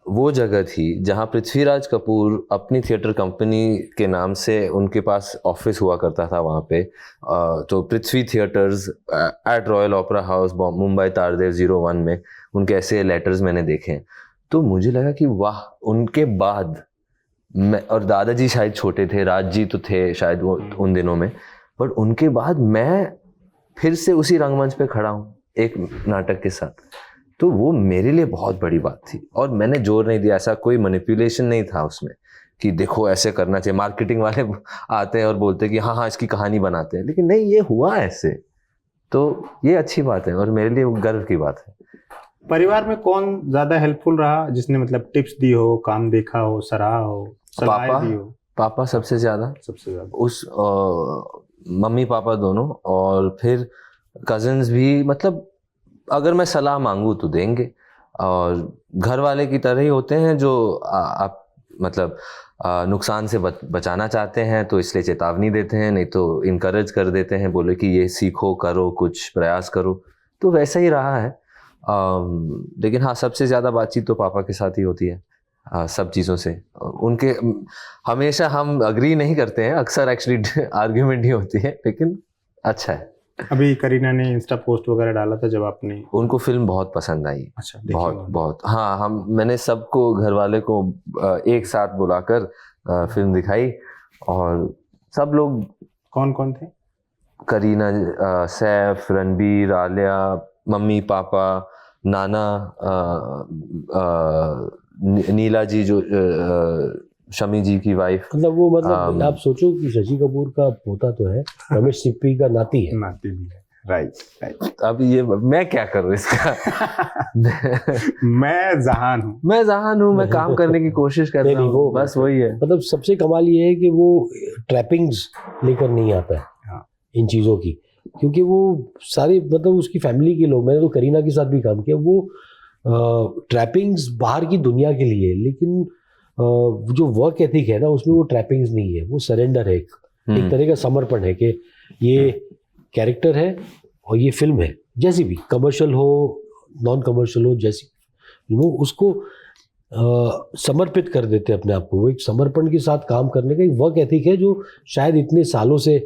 वो जगह थी जहां पृथ्वीराज कपूर अपनी थिएटर कंपनी के नाम से, उनके पास ऑफिस हुआ करता था वहाँ पे। तो Prithvi theatres at royal opera house, Mumbai Tardeo 01 में उनके ऐसे लेटर्स मैंने देखे। तो मुझे लगा कि वाह, उनके बाद मैं, और दादाजी शायद छोटे थे, राज जी तो थे शायद वो उन दिनों में, बट उनके बाद मैं फिर से उसी रंगमंच पे खड़ा हूँ एक नाटक के साथ। तो वो मेरे लिए बहुत बड़ी बात थी, और मैंने जोर नहीं दिया, ऐसा कोई मैनिपुलेशन नहीं था उसमें कि देखो ऐसे करना चाहिए। मार्केटिंग वाले आते हैं और बोलते हैं कि हाँ हाँ इसकी कहानी बनाते हैं, लेकिन नहीं, ये हुआ ऐसे। तो ये अच्छी बात है और मेरे लिए गर्व की बात है। परिवार में कौन ज्यादा हेल्पफुल रहा, जिसने मतलब टिप्स दी हो, काम देखा हो, सराहा हो, सलाह दी हो? पापा सबसे ज्यादा उस मम्मी पापा दोनों, और फिर कजिन्स भी। मतलब अगर मैं सलाह मांगू तो देंगे, और घर वाले की तरह ही होते हैं जो आप मतलब नुकसान से बचाना चाहते हैं, तो इसलिए चेतावनी देते हैं, नहीं तो इनकरेज कर देते हैं, बोले कि ये सीखो, करो, कुछ प्रयास करो। तो वैसा ही रहा है। लेकिन हाँ, सबसे ज़्यादा बातचीत तो पापा के साथ ही होती है सब चीज़ों से। उनके हमेशा हम अग्री नहीं करते हैं, अक्सर एक्चुअली आर्ग्यूमेंट ही होती है, लेकिन अच्छा है। अभी करीना ने इंस्टा पोस्ट वगैरह डाला था जब आपने, उनको फिल्म बहुत पसंद आई। अच्छा, बहुत हाँ, मैंने सबको, घर वाले को एक साथ बुलाकर फिल्म दिखाई, और सब लोग। कौन कौन थे? करीना, सैफ, रणबीर, आलिया, मम्मी पापा, नाना, नीला जी जो शमी जी की वाइफ। मतलब वो, मतलब आप सोचो कि शशि कपूर का पोता तो है, रमेश सिप्पी का नाती है। नाती भी है, राइट। अब ये मैं क्या करूं इसका? मैं जहान हूँ, मैं काम करने की कोशिश कर रहा हूँ, बस वही है। मतलब सबसे कमाल ये है कि वो ट्रैपिंग्स लेकर नहीं आता है इन चीज़ों की, क्योंकि वो सारी, मतलब उसकी फैमिली के लोग, मैंने तो करीना के साथ भी काम किया, वो ट्रैपिंग्स बाहर की दुनिया के लिए, लेकिन जो वर्क एथिक है ना, उसमें वो ट्रैपिंग्स नहीं है, वो सरेंडर है, एक तरह का समर्पण है कि ये कैरेक्टर है और ये फिल्म है, जैसी भी कमर्शियल हो, नॉन कमर्शियल हो, जैसी उसको समर्पित कर देते अपने आप को। वो एक समर्पण के साथ काम करने का एक वर्क एथिक है जो शायद इतने सालों से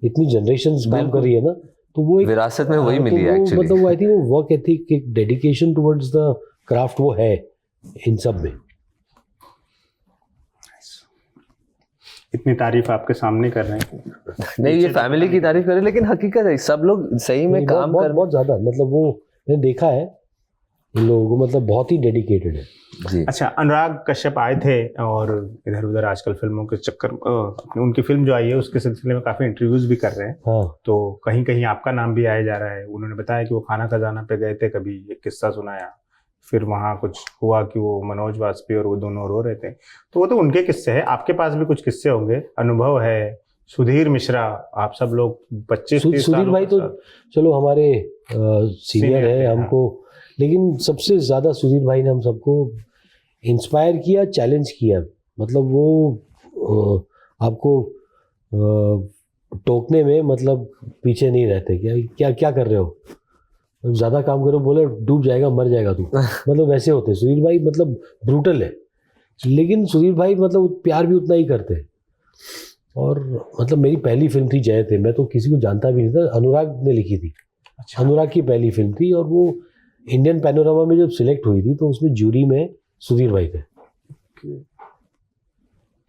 इतनी जनरेशंस काम कर रही है ना, तो वो एक विरासत में वही तो मिली है वो एक्चुअली। मतलब वो आई थिंक वो वर्क एथिक, एक डेडिकेशन टुवर्ड्स द क्राफ्ट वो है इन सब में। इतनी तारीफ आपके सामने कर रहे हैं। नहीं, ये फैमिली की तारीफ करें, लेकिन हकीकत है सब लोग सही में नहीं, काम बहुत कर। बहुत ज्यादा, मतलब वो मैंने देखा है इन लोगों को, मतलब बहुत ही डेडिकेटेड है। जी। अच्छा, अनुराग कश्यप आए थे और इधर उधर आजकल फिल्मों के चक्कर उनकी फिल्म जो आई है उसके सिलसिले में काफी इंटरव्यूज भी कर रहे हैं, हाँ, तो कहीं कहीं आपका नाम भी आया जा रहा है। उन्होंने बताया कि वो खाना खजाना पे गए थे, कभी एक किस्सा सुनाया, फिर वहाँ कुछ हुआ कि वो मनोज वाजपेयी और वो दोनों रो रहे थे, तो वो तो उनके किस्से हैं। आपके पास भी कुछ किस्से होंगे, अनुभव है। सुधीर मिश्रा, आप सब लोग 25-30 सुधीर भाई तो चलो हमारे सीनियर है थे, हमको, लेकिन सबसे ज्यादा सुधीर भाई ने हम सबको इंस्पायर किया, चैलेंज किया। मतलब वो आपको टोकने में मतलब पीछे नहीं रहते, क्या क्या क्या कर रहे हो, ज्यादा काम करो, बोले डूब जाएगा, मर जाएगा तू, मतलब वैसे होते सुधीर भाई। मतलब ब्रूटल है, लेकिन सुधीर भाई मतलब प्यार भी उतना ही करते हैं। और मतलब मेरी पहली फिल्म थी जय थे, मैं तो किसी को जानता भी नहीं था, अनुराग ने लिखी थी। अच्छा। अनुराग की पहली फिल्म थी और वो इंडियन पैनोरामा में जब सिलेक्ट हुई थी तो उसमें जूरी में सुधीर भाई थे।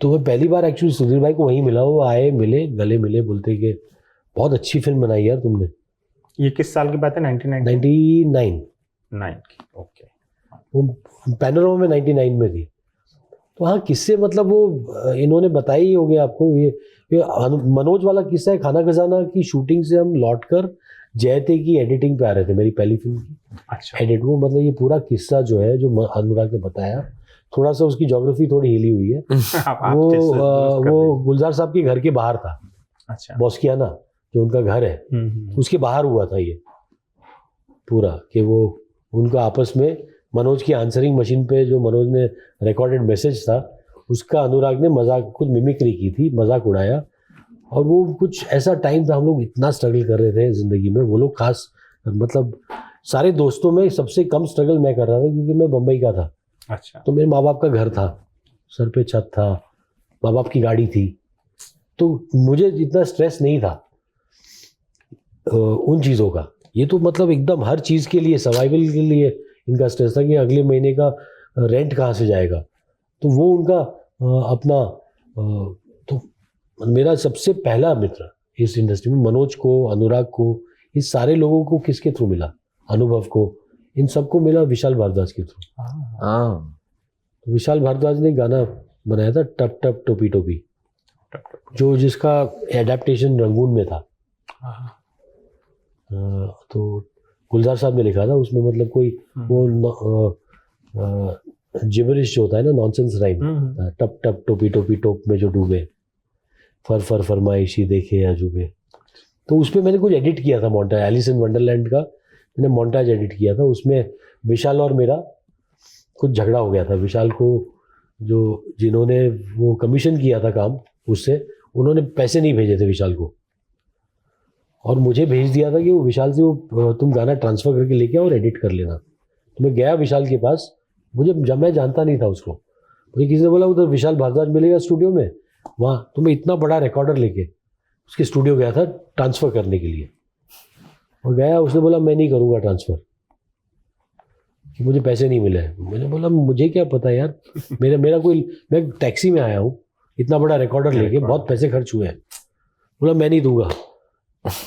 तो मैं पहली बार एक्चुअली सुधीर भाई को वहीं मिला, वो आए, मिले, गले मिले, बोलते कि बहुत अच्छी फिल्म बनाई यार तुमने। ये किस साल की बात है? 99 की। ओके। वो पैनोरामा में 99 में थी। तो हाँ, किस्से मतलब वो इन्होंने बताई ही होंगे आपको। ये मनोज वाला किस्सा है। खाना खजाना की शूटिंग से हम लौटकर जयते की एडिटिंग पे आ रहे थे, मेरी पहली फिल्म की अच्छा। एडिट को। मतलब ये पूरा किस्सा जो है जो अनुराग ने बताया, थोड़ा सा उसकी ज्योग्राफी थोड़ी हिली हुई है। आप वो जैसे दुरुस्त कर वो गुलजार साहब के घर के बाहर था, अच्छा। बॉस्कियाना जो उनका घर है उसके बाहर हुआ था ये पूरा, कि वो उनका आपस में मनोज की आंसरिंग मशीन पे जो मनोज ने रिकॉर्डेड मैसेज था उसका अनुराग ने मजाक, कुछ मिमिक्री की थी, मजाक उड़ाया। और वो कुछ ऐसा टाइम था, हम लोग इतना स्ट्रगल कर रहे थे ज़िंदगी में। वो लोग खास, मतलब सारे दोस्तों में सबसे कम स्ट्रगल मैं कर रहा था क्योंकि मैं बम्बई का था। अच्छा। तो मेरे माँ बाप का घर था, सर पे छत था, माँ बाप की गाड़ी थी, तो मुझे इतना स्ट्रेस नहीं था उन चीज़ों का। ये तो मतलब एकदम हर चीज़ के लिए, सर्वाइवल के लिए इनका स्ट्रेस था कि अगले महीने का रेंट कहाँ से जाएगा। तो वो उनका अपना तो मेरा सबसे पहला मित्र इस इंडस्ट्री में मनोज को, अनुराग को, इस सारे लोगों को किसके थ्रू मिला? अनुभव को, इन सबको मिला विशाल भारद्वाज के थ्रू। हाँ, तो विशाल भारद्वाज ने गाना बनाया था टप टप टोपी टोपी, जो जिसका एडेप्टेशन रंगून में था। तो गुलजार साहब ने लिखा था उसमें, मतलब कोई वो जिबरिश जो होता है ना, नॉनसेंस राइम, टप टप टोपी टोपी टोप में जो डूबे, फर फर फरमाइशी देखे अजूबे। तो उस पर मैंने कुछ एडिट किया था, मोन्टाज, एलिस इन वंडरलैंड का मैंने मोन्टाज एडिट किया था। उसमें विशाल और मेरा कुछ झगड़ा हो गया था। विशाल को जो जिन्होंने वो कमीशन किया था काम उससे, उन्होंने पैसे नहीं भेजे थे विशाल को, और मुझे भेज दिया था कि वो विशाल से वो तुम गाना ट्रांसफ़र करके लेके आओ और एडिट कर लेना। तो मैं गया विशाल के पास, जब मैं जानता नहीं था उसको, मुझे किसी ने बोला उधर विशाल भारद्वाज मिलेगा स्टूडियो में, वहाँ। तो मैं इतना बड़ा रिकॉर्डर लेके उसके स्टूडियो गया था ट्रांसफ़र करने के लिए, और गया, उसने बोला मैं नहीं करूँगा ट्रांसफ़र, कि मुझे पैसे नहीं मिले। मैंने बोला मुझे क्या पता यार, मेरा कोई, मैं टैक्सी में आया हूँ, इतना बड़ा रिकॉर्डर लेके, बहुत पैसे खर्च हुए हैं। बोला मैं नहीं दूंगा।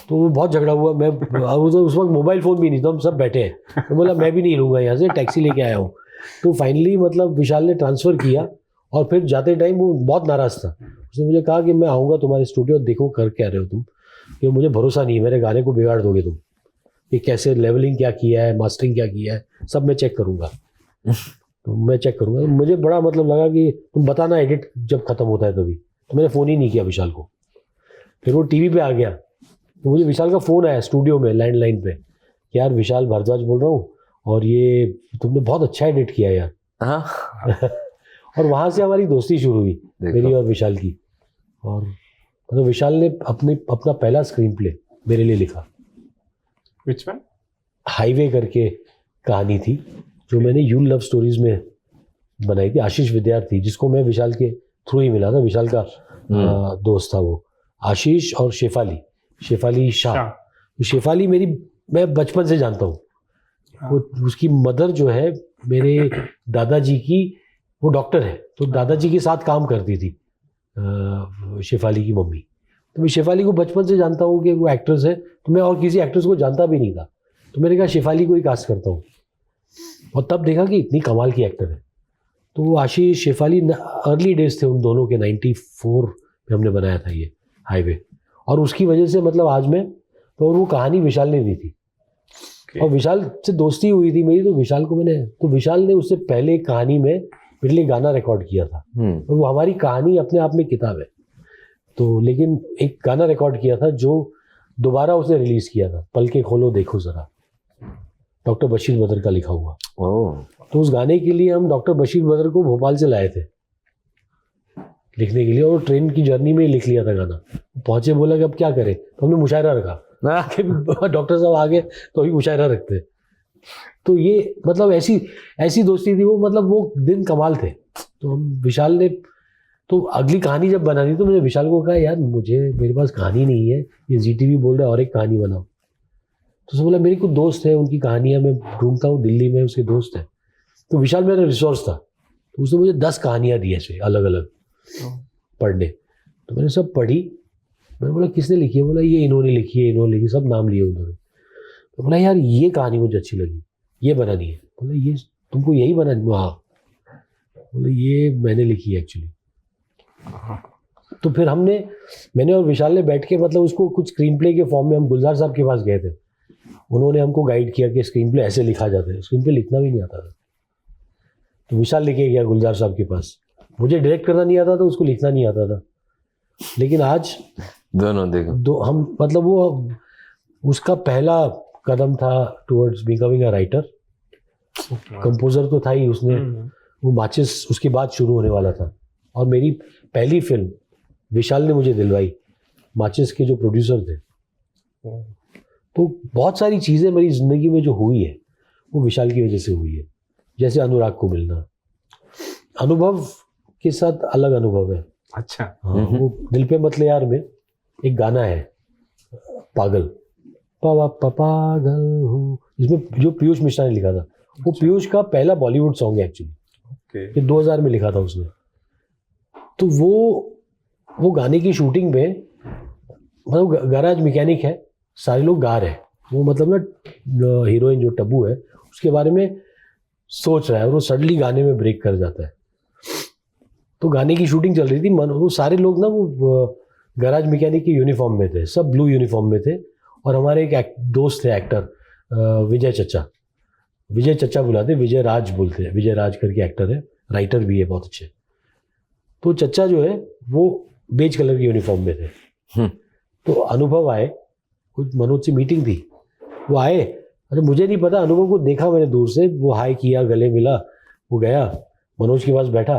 तो वो बहुत झगड़ा हुआ। मैं उस वक्त मोबाइल फ़ोन भी नहीं था, हम सब बैठे हैं। तो बोला मैं भी नहीं लूँगा, यहाँ से टैक्सी लेके आया हूँ। तो फाइनली मतलब विशाल ने ट्रांसफ़र किया, और फिर जाते टाइम वो बहुत नाराज़ था। उसने मुझे कहा कि मैं आऊँगा तुम्हारे स्टूडियो, देखो कर क्या रहे हो तुम, कि मुझे भरोसा नहीं है, मेरे गाने को बिगाड़ दोगे तुम, कि कैसे लेवलिंग क्या किया है, मास्टरिंग क्या किया है, सब मैं चेक करूँगा। तो मैं चेक करूँगा। मुझे बड़ा मतलब लगा कि तुम बताना एडिट जब ख़त्म होता है तभी। तो मैंने फ़ोन ही नहीं किया विशाल को। फिर वो टीवी पे आ गया, तो मुझे विशाल का फ़ोन आया स्टूडियो में, लैंडलाइन पे, कि यार विशाल भारद्वाज बोल रहा हूँ, और ये तुमने बहुत अच्छा एडिट किया यार। हाँ। और वहाँ से हमारी दोस्ती शुरू हुई, मेरी और विशाल की। और मतलब विशाल ने अपना पहला स्क्रीन प्ले मेरे लिए लिखा। Which one? हाईवे करके कहानी थी, जो मैंने यू लव स्टोरीज में बनाई थी, आशीष विद्यार्थी, जिसको मैं विशाल के थ्रू ही मिला था, विशाल का दोस्त था वो, आशीष और शेफाली शाह। तो शेफाली मैं बचपन से जानता हूँ। वो उसकी मदर जो है मेरे दादाजी की, वो डॉक्टर है, तो दादाजी के साथ काम करती थी शेफाली की मम्मी। तो मैं शेफाली को बचपन से जानता हूँ कि वो एक्ट्रेस है, तो मैं और किसी एक्ट्रेस को जानता भी नहीं था, तो मैंने कहा शेफाली को ही कास्ट करता हूँ, और तब देखा कि इतनी कमाल की एक्टर है। तो वो आशीष शेफाली अर्ली डेज थे उन दोनों के, 94 में हमने बनाया था ये हाईवे, और उसकी वजह से मतलब आज मैं तो, और वो कहानी विशाल ने दी थी और विशाल से दोस्ती हुई थी मेरी, तो विशाल ने उससे पहले कहानी में मेरे लिए गाना रिकॉर्ड किया था, और वो हमारी कहानी अपने आप में किताब है। तो लेकिन एक गाना रिकॉर्ड किया था जो दोबारा उसने रिलीज किया था, पल के खोलो देखो जरा, डॉक्टर बशीर बदर का लिखा हुआ। तो उस गाने के लिए हम डॉक्टर बशीर बदर को भोपाल से लाए थे लिखने के लिए, और ट्रेन की जर्नी में ही लिख लिया था गाना। पहुंचे, बोला कि अब क्या करें, तो हमने मुशायरा रखा कि डॉक्टर साहब आ गए तो अभी मुशायरा रखते। तो ये मतलब ऐसी दोस्ती थी वो, मतलब वो दिन कमाल थे। तो हम विशाल ने, तो अगली कहानी जब बनानी तो मैंने विशाल को कहा, यार मेरे पास कहानी नहीं है, ये जीटीवी बोल रहा है और एक कहानी बनाओ। तो उसने बोला मेरी कुछ दोस्त है, उनकी कहानियाँ मैं ढूंढता हूँ, दिल्ली में उसके दोस्त है। तो विशाल मेरा रिसोर्स था, तो उसने मुझे 10 कहानियाँ दी ऐसे अलग अलग पढ़ने। तो मैंने सब पढ़ी, मैंने बोला किसने लिखी है, बोला ये इन्होंने लिखी, सब नाम लिए उन्होंने। तो बोला यार ये कहानी मुझे अच्छी लगी, ये बनानी है। बोला ये तुमको यही बनानी? हाँ। बोला ये मैंने लिखी है एक्चुअली। तो फिर मैंने और विशाल ने बैठ के मतलब उसको कुछ स्क्रीन प्ले के फॉर्म में, हम गुलजार साहब के पास गए थे, उन्होंने हमको गाइड किया कि स्क्रीन प्ले ऐसे लिखा जाता है। स्क्रीन प्ले लिखना भी नहीं आता था, तो विशाल लेके गया गुलजार साहब के पास। मुझे डायरेक्ट करना नहीं आता था, उसको लिखना नहीं आता था। लेकिन आज दोनों देखो हम मतलब वो उसका पहला कदम था towards becoming a writer. Composer तो था ही, उसने वो माचिस उसके बाद शुरू होने वाला था। और मेरी पहली फिल्म विशाल ने मुझे दिलवाई, माचिस के जो प्रोड्यूसर थे। तो बहुत सारी चीज़ें मेरी ज़िंदगी में जो हुई है वो विशाल की वजह से हुई है। जैसे अनुराग को मिलना, अनुभव के साथ अलग अनुभव है। अच्छा। हाँ, वो दिल पे मत ले यार में एक गाना है पागल, पागल हूँ, इसमें जो पीयूष मिश्रा ने लिखा था। वो पीयूष का पहला बॉलीवुड सॉन्ग है एक्चुअली, ये 2000 में लिखा था उसने। तो वो गाने की शूटिंग में मतलब गैराज मैकेनिक है, सारे लोग गा रहे हैं, वो मतलब ना हीरोइन जो टब्बू है उसके बारे में सोच रहा है, और वो सडनली गाने में ब्रेक कर जाता है। तो गाने की शूटिंग चल रही थी, वो सारे लोग ना वो गैराज मैकेनिक की यूनिफॉर्म में थे, सब ब्लू यूनिफॉर्म में थे। और हमारे एक दोस्त थे एक्टर विजय चच्चा बुलाते, विजय राज बोलते हैं, विजय राज करके एक्टर है, राइटर भी है बहुत अच्छे। तो चच्चा जो है वो बेज कलर की यूनिफॉर्म में थे। तो अनुभव आए, कुछ मनोज से मीटिंग थी, वो आए, अरे मुझे नहीं पता, अनुभव को देखा मैंने दूर से, वो हाई किया, गले मिला, वो गया मनोज के पास बैठा।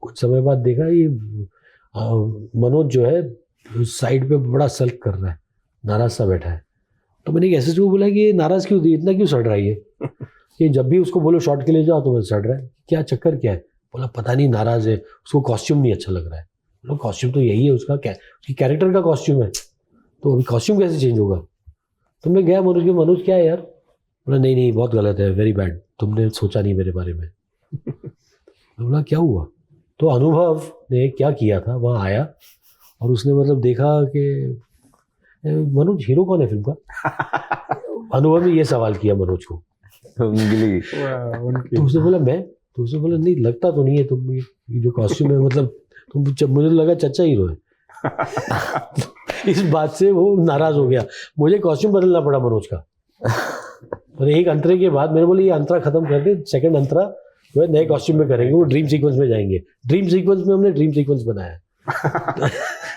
कुछ समय बाद देखा ये मनोज जो है साइड पे बड़ा सल्क कर रहा है, नाराज सा बैठा है। तो मैंने एक एसएसपी को बोला कि ये नाराज क्यों थी, इतना क्यों सड़ रहा है ये कि जब भी उसको बोलो शॉट के लिए जाओ तो वो सड़ रहा है, क्या चक्कर क्या है? बोला पता नहीं, नाराज है, उसको कॉस्ट्यूम नहीं अच्छा लग रहा है। बोला कॉस्ट्यूम तो यही है उसका, क्या उसकी कैरेक्टर का कॉस्ट्यूम है, तो अभी कॉस्ट्यूम कैसे चेंज होगा? तो मैं गया मनोज के, मनोज क्या है यार? बोला नहीं बहुत गलत है, वेरी बैड, तुमने सोचा नहीं मेरे बारे में। बोला क्या हुआ? तो अनुभव ने क्या किया था, वहाँ आया और उसने मतलब देखा कि मनोज हीरो कौन है फिल्म का? अनुभव ने ये सवाल किया मनोज को। तो उसने बोला मैं, तो उसने बोला नहीं लगता तो नहीं है तुम, ये जो कॉस्ट्यूम है मतलब तुम, मुझे लगा चच्चा हीरो है। इस बात से वो नाराज हो गया, मुझे कॉस्ट्यूम बदलना पड़ा मनोज का। और एक अंतरे के बाद मैंने बोला ये अंतरा खत्म कर दे, सेकंड अंतरा जो है नए कॉस्ट्यूम में करेंगे, वो ड्रीम सीक्वेंस में जाएंगे। ड्रीम सीक्वेंस में हमने ड्रीम सीक्वेंस बनाया।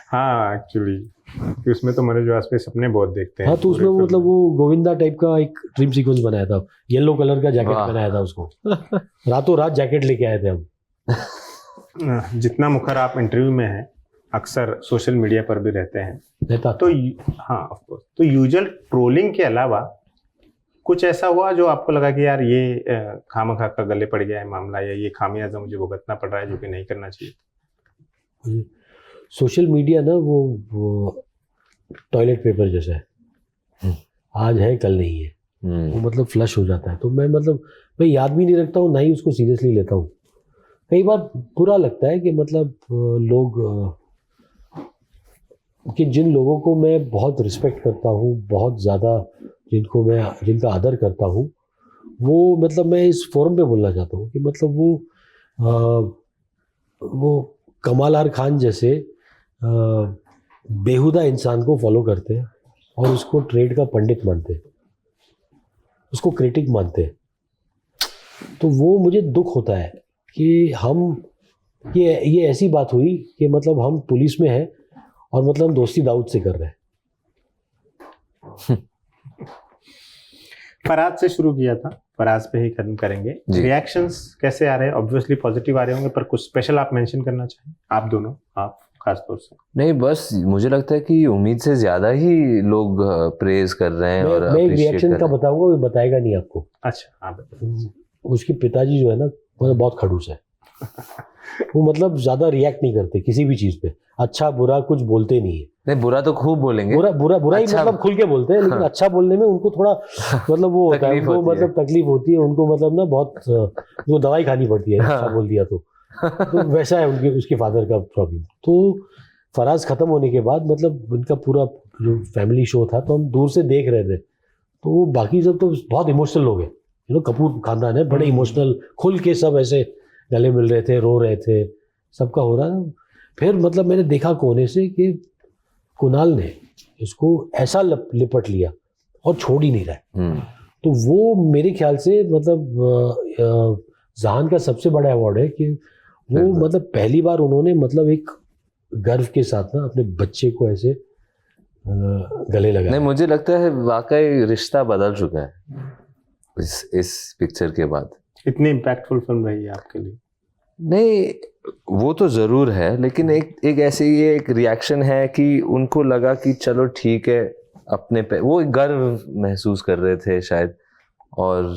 हाँ एक्चुअली उसमें तो मनोज वाजपेयी सपने बहुत देखते हैं। हाँ, तो उसमें मतलब वो गोविंदा टाइप का एक ड्रीम सीक्वेंस बनाया था, येलो कलर का जैकेट बनाया था उसको। रातों रात जैकेट लेके आए थे हम। जितना मुखर आप इंटरव्यू में हैं, अक्सर सोशल मीडिया पर भी रहते हैं, तो हाँ ऑफ कोर्स, तो यूजुअल ट्रोलिंग के अलावा कुछ ऐसा हुआ जो आपको लगा कि यार ये खामखा का गले पड़ गया है मामला, या ये खामियाजा मुझे भुगतना पड़ रहा है जो कि नहीं करना चाहिए? सोशल मीडिया ना वो टॉयलेट पेपर जैसा है, आज है कल नहीं है, वो मतलब फ्लश हो जाता है। तो मैं याद भी नहीं रखता हूँ, ना ही उसको सीरियसली लेता हूँ। कई बार बुरा लगता है कि मतलब लोग कि जिन लोगों को मैं बहुत रिस्पेक्ट करता हूँ, बहुत ज़्यादा जिनका आदर करता हूँ, वो मतलब मैं इस फोरम पे बोलना चाहता हूँ कि मतलब वो कमाल हर खान जैसे बेहुदा इंसान को फॉलो करते हैं और उसको ट्रेड का पंडित मानते हैं, उसको क्रिटिक मानते हैं। तो वो मुझे दुख होता है कि ये ऐसी बात हुई कि मतलब हम पुलिस में हैं और मतलब हम दोस्ती दाऊद से कर रहे हैं। फराज से शुरू किया था, फराज पे ही खत्म करेंगे। रिएक्शंस कैसे आ रहे हैं? ऑब्वियसली पॉजिटिव आ रहे होंगे, पर कुछ स्पेशल आप मेंशन करना चाहें? आप दोनों, आप खास तौर से। नहीं, बस मुझे लगता है कि उम्मीद से ज्यादा ही लोग प्रेज कर रहे हैं और मैं एक रिएक्शन का बताऊंगा, वो बताएगा नहीं आपको। अच्छा, आप उसके पिताजी जो है ना, मतलब बहुत खड़ूस है। वो मतलब ज्यादा रिएक्ट नहीं करते किसी भी चीज पे, अच्छा बुरा कुछ बोलते नहीं है। नहीं, बुरा तो खूब बोलेंगे, बुरा ही अच्छा, मतलब खुल के बोलते हैं, लेकिन अच्छा बोलने में उनको थोड़ा मतलब वो होता है, उनको मतलब तकलीफ होती है उनको, मतलब ना बहुत वो दवाई खानी पड़ती है अच्छा बोल दिया तो वैसा है उसके फादर का प्रॉब्लम। तो फराज खत्म होने के बाद मतलब उनका पूरा जो फैमिली शो था तो हम दूर से देख रहे थे, तो वो बाकी सब तो बहुत इमोशनल हो गए। कपूर खानदान है, बड़े इमोशनल, खुल के सब ऐसे गले मिल रहे थे, रो रहे थे, सबका हो रहा है। फिर मतलब मैंने देखा कोने से कि कुणाल ने इसको ऐसा लिपट लिया और छोड़ ही नहीं रहा। तो वो मेरे ख्याल से मतलब जहान का सबसे बड़ा अवार्ड है कि वो मतलब पहली बार उन्होंने मतलब एक गर्व के साथ ना अपने बच्चे को ऐसे गले लगाया। नहीं, मुझे लगता है वाकई रिश्ता बदल चुका है इस पिक्चर के बाद। इतनी इम्पैक्टफुल फिल्म रही है आपके लिए? नहीं, वो तो जरूर है, लेकिन एक ऐसे ये एक रिएक्शन है कि उनको लगा कि चलो ठीक है, अपने पे वो गर्व महसूस कर रहे थे शायद। और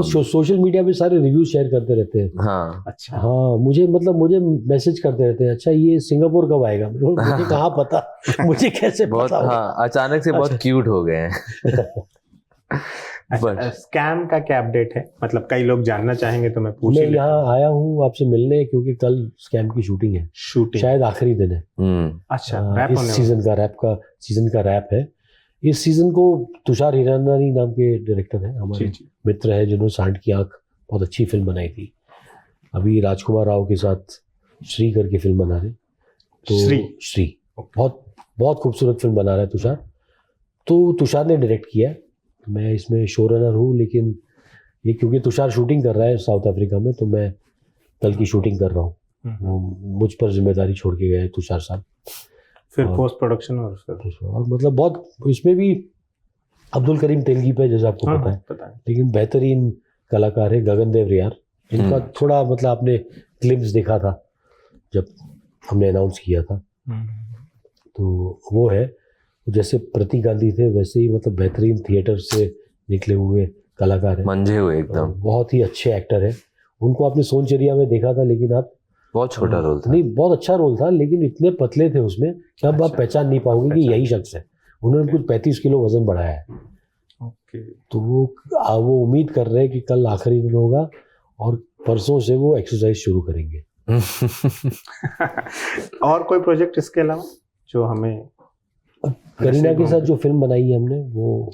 सोशल मीडिया पे सारे रिव्यूज शेयर करते रहते हैं। हाँ, अच्छा, हाँ, मुझे मैसेज करते रहते हैं, अच्छा ये सिंगापुर कब आएगा? मुझे कहाँ पता, मुझे कैसे बहुत पता? हाँ, अचानक से बहुत क्यूट हो गए हैं। स्कैम का क्या अपडेट है? मतलब कई लोग जानना चाहेंगे तो मैं पूछ ही यहाँ आया हूँ आपसे मिलने, क्योंकि कल स्कैम की शूटिंग है, शायद आखिरी दिन है। अच्छा, इस सीजन का रैप है। इस सीजन को तुषार हिरानी नाम के डायरेक्टर है, हमारे मित्र है, जिन्होंने सांड की आंख बहुत अच्छी फिल्म बनाई थी। अभी राजकुमार राव के साथ श्री करके फिल्म बना रहे, तो श्री बहुत बहुत खूबसूरत फिल्म बना रहा है तुषार। तो तुषार ने डायरेक्ट किया, मैं इसमें शो रनर हूँ, लेकिन ये क्योंकि तुषार शूटिंग कर रहा है साउथ अफ्रीका में, तो मैं कल की शूटिंग कर रहा हूँ। मुझ पर जिम्मेदारी छोड़ के गए तुषार साहब। फिर पोस्ट प्रोडक्शन और मतलब बहुत इसमें भी अब्दुल करीम तेलगी पे, जैसे आपको पता है, लेकिन बेहतरीन कलाकार है गगनदेव रियार, जिनका थोड़ा मतलब आपने क्लिप्स देखा था जब हमने अनाउंस किया था, तो वो है। जैसे प्रतीक गांधी थे वैसे ही मतलब बेहतरीन थिएटर से निकले हुए कलाकार हैं, मंझे हुए एकदम, बहुत ही अच्छे एक्टर हैं। उनको आपने सोनचरिया में देखा था, लेकिन आप बहुत छोटा रोल था। नहीं, बहुत अच्छा रोल था, लेकिन इतने पतले थे उसमें कि अब आप पहचान नहीं पाओगे कि यही शख्स है। उन्होंने कुछ 35 किलो वजन बढ़ाया है। तो वो उम्मीद कर रहे हैं कि कल आखिरी दिन होगा और परसों से वो एक्सरसाइज शुरू करेंगे। और कोई प्रोजेक्ट इसके अलावा जो हमें? करीना के साथ जो फिल्म बनाई है हमने, वो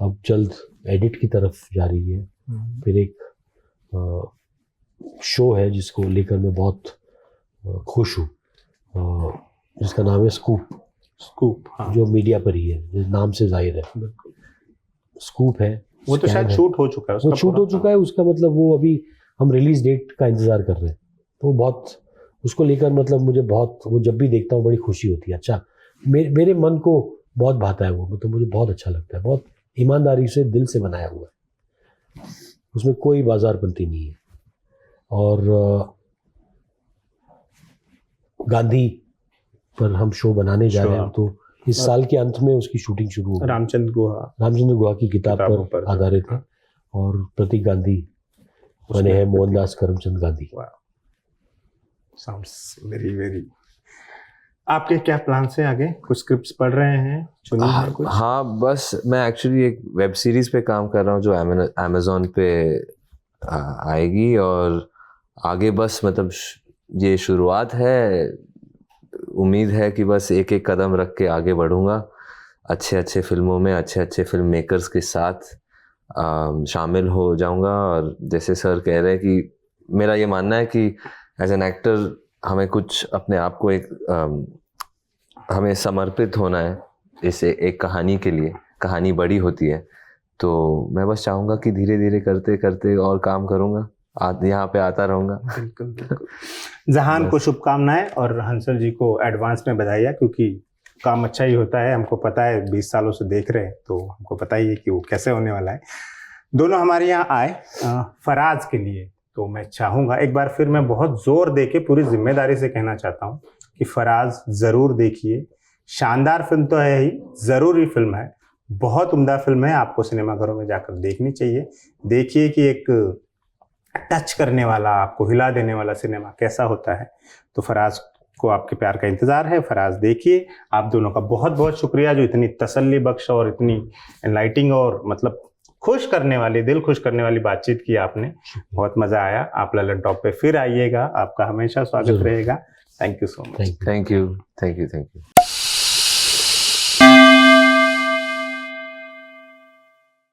अब जल्द एडिट की तरफ जा रही है। फिर एक शो है जिसको लेकर मैं बहुत खुश हूँ, जिसका नाम है स्कूप, हाँ। जो मीडिया पर ही है, जिस नाम से जाहिर है स्कूप है। वो तो शायद शूट हो चुका है, वो शूट हो चुका है उसका, मतलब वो अभी हम रिलीज डेट का इंतजार कर रहे हैं। तो बहुत उसको लेकर मतलब मुझे बहुत, वो जब भी देखता हूँ बड़ी खुशी होती है। अच्छा, मेरे मन को बहुत भाता है वो, मतलब मुझे बहुत अच्छा लगता है। बहुत ईमानदारी से, दिल से बनाया हुआ है, उसमें कोई बाजारपंती नहीं है। और गांधी पर हम शो बनाने जा रहे हैं, तो इस साल के अंत में उसकी शूटिंग शुरू होगी। रामचंद्र गुहा रामचंद्र गुहा की किताब किताबों पर पर। आधारित है और प्रतीक गांधी बने हैं Mohandas Karamchand Gandhi. Sounds very very. आपके क्या प्लान है आगे? कुछ स्क्रिप्ट्स पढ़ रहे हैं, चुनी है कुछ? हाँ, बस मैं एक्चुअली एक वेब सीरीज पे काम कर रहा हूँ जो अमेज़न पे आएगी, और आगे बस मतलब ये शुरुआत है। उम्मीद है कि बस एक एक कदम रख के आगे बढ़ूंगा, अच्छे अच्छे फिल्मों में अच्छे अच्छे फिल्म मेकर्स के साथ शामिल हो जाऊंगा। और जैसे सर कह रहे हैं कि मेरा ये मानना है कि एज एन एक्टर हमें कुछ अपने आप को हमें समर्पित होना है इस एक कहानी के लिए। कहानी बड़ी होती है, तो मैं बस चाहूँगा कि धीरे धीरे करते करते और काम करूँगा, यहाँ पे आता रहूँगा। बिल्कुल बिल्कुल। जहान को शुभकामनाएं और हंसल जी को एडवांस में बधाइयाँ, क्योंकि काम अच्छा ही होता है। हमको पता है, 20 सालों से देख रहे हैं, तो हमको पता ही है कि वो कैसे होने वाला है। दोनों हमारे यहाँ आए फराज के लिए, तो मैं चाहूँगा एक बार फिर मैं बहुत जोर दे के पूरी जिम्मेदारी से कहना चाहता हूँ कि फराज ज़रूर देखिए। शानदार फिल्म तो है ही, ज़रूरी फिल्म है, बहुत उम्दा फिल्म है, आपको सिनेमाघरों में जाकर देखनी चाहिए। देखिए कि एक टच करने वाला, आपको हिला देने वाला सिनेमा कैसा होता है। तो फराज को आपके प्यार का इंतज़ार है, फराज देखिए। आप दोनों का बहुत बहुत शुक्रिया जो इतनी तसल्ली बख्श और इतनी एनलाइटिंग और मतलब खुश करने वाली, दिल खुश करने वाली बातचीत की आपने। बहुत मज़ा आया। आप ललन टॉप पे फिर आइएगा, आपका हमेशा स्वागत रहेगा। Thank you so much. Thank you.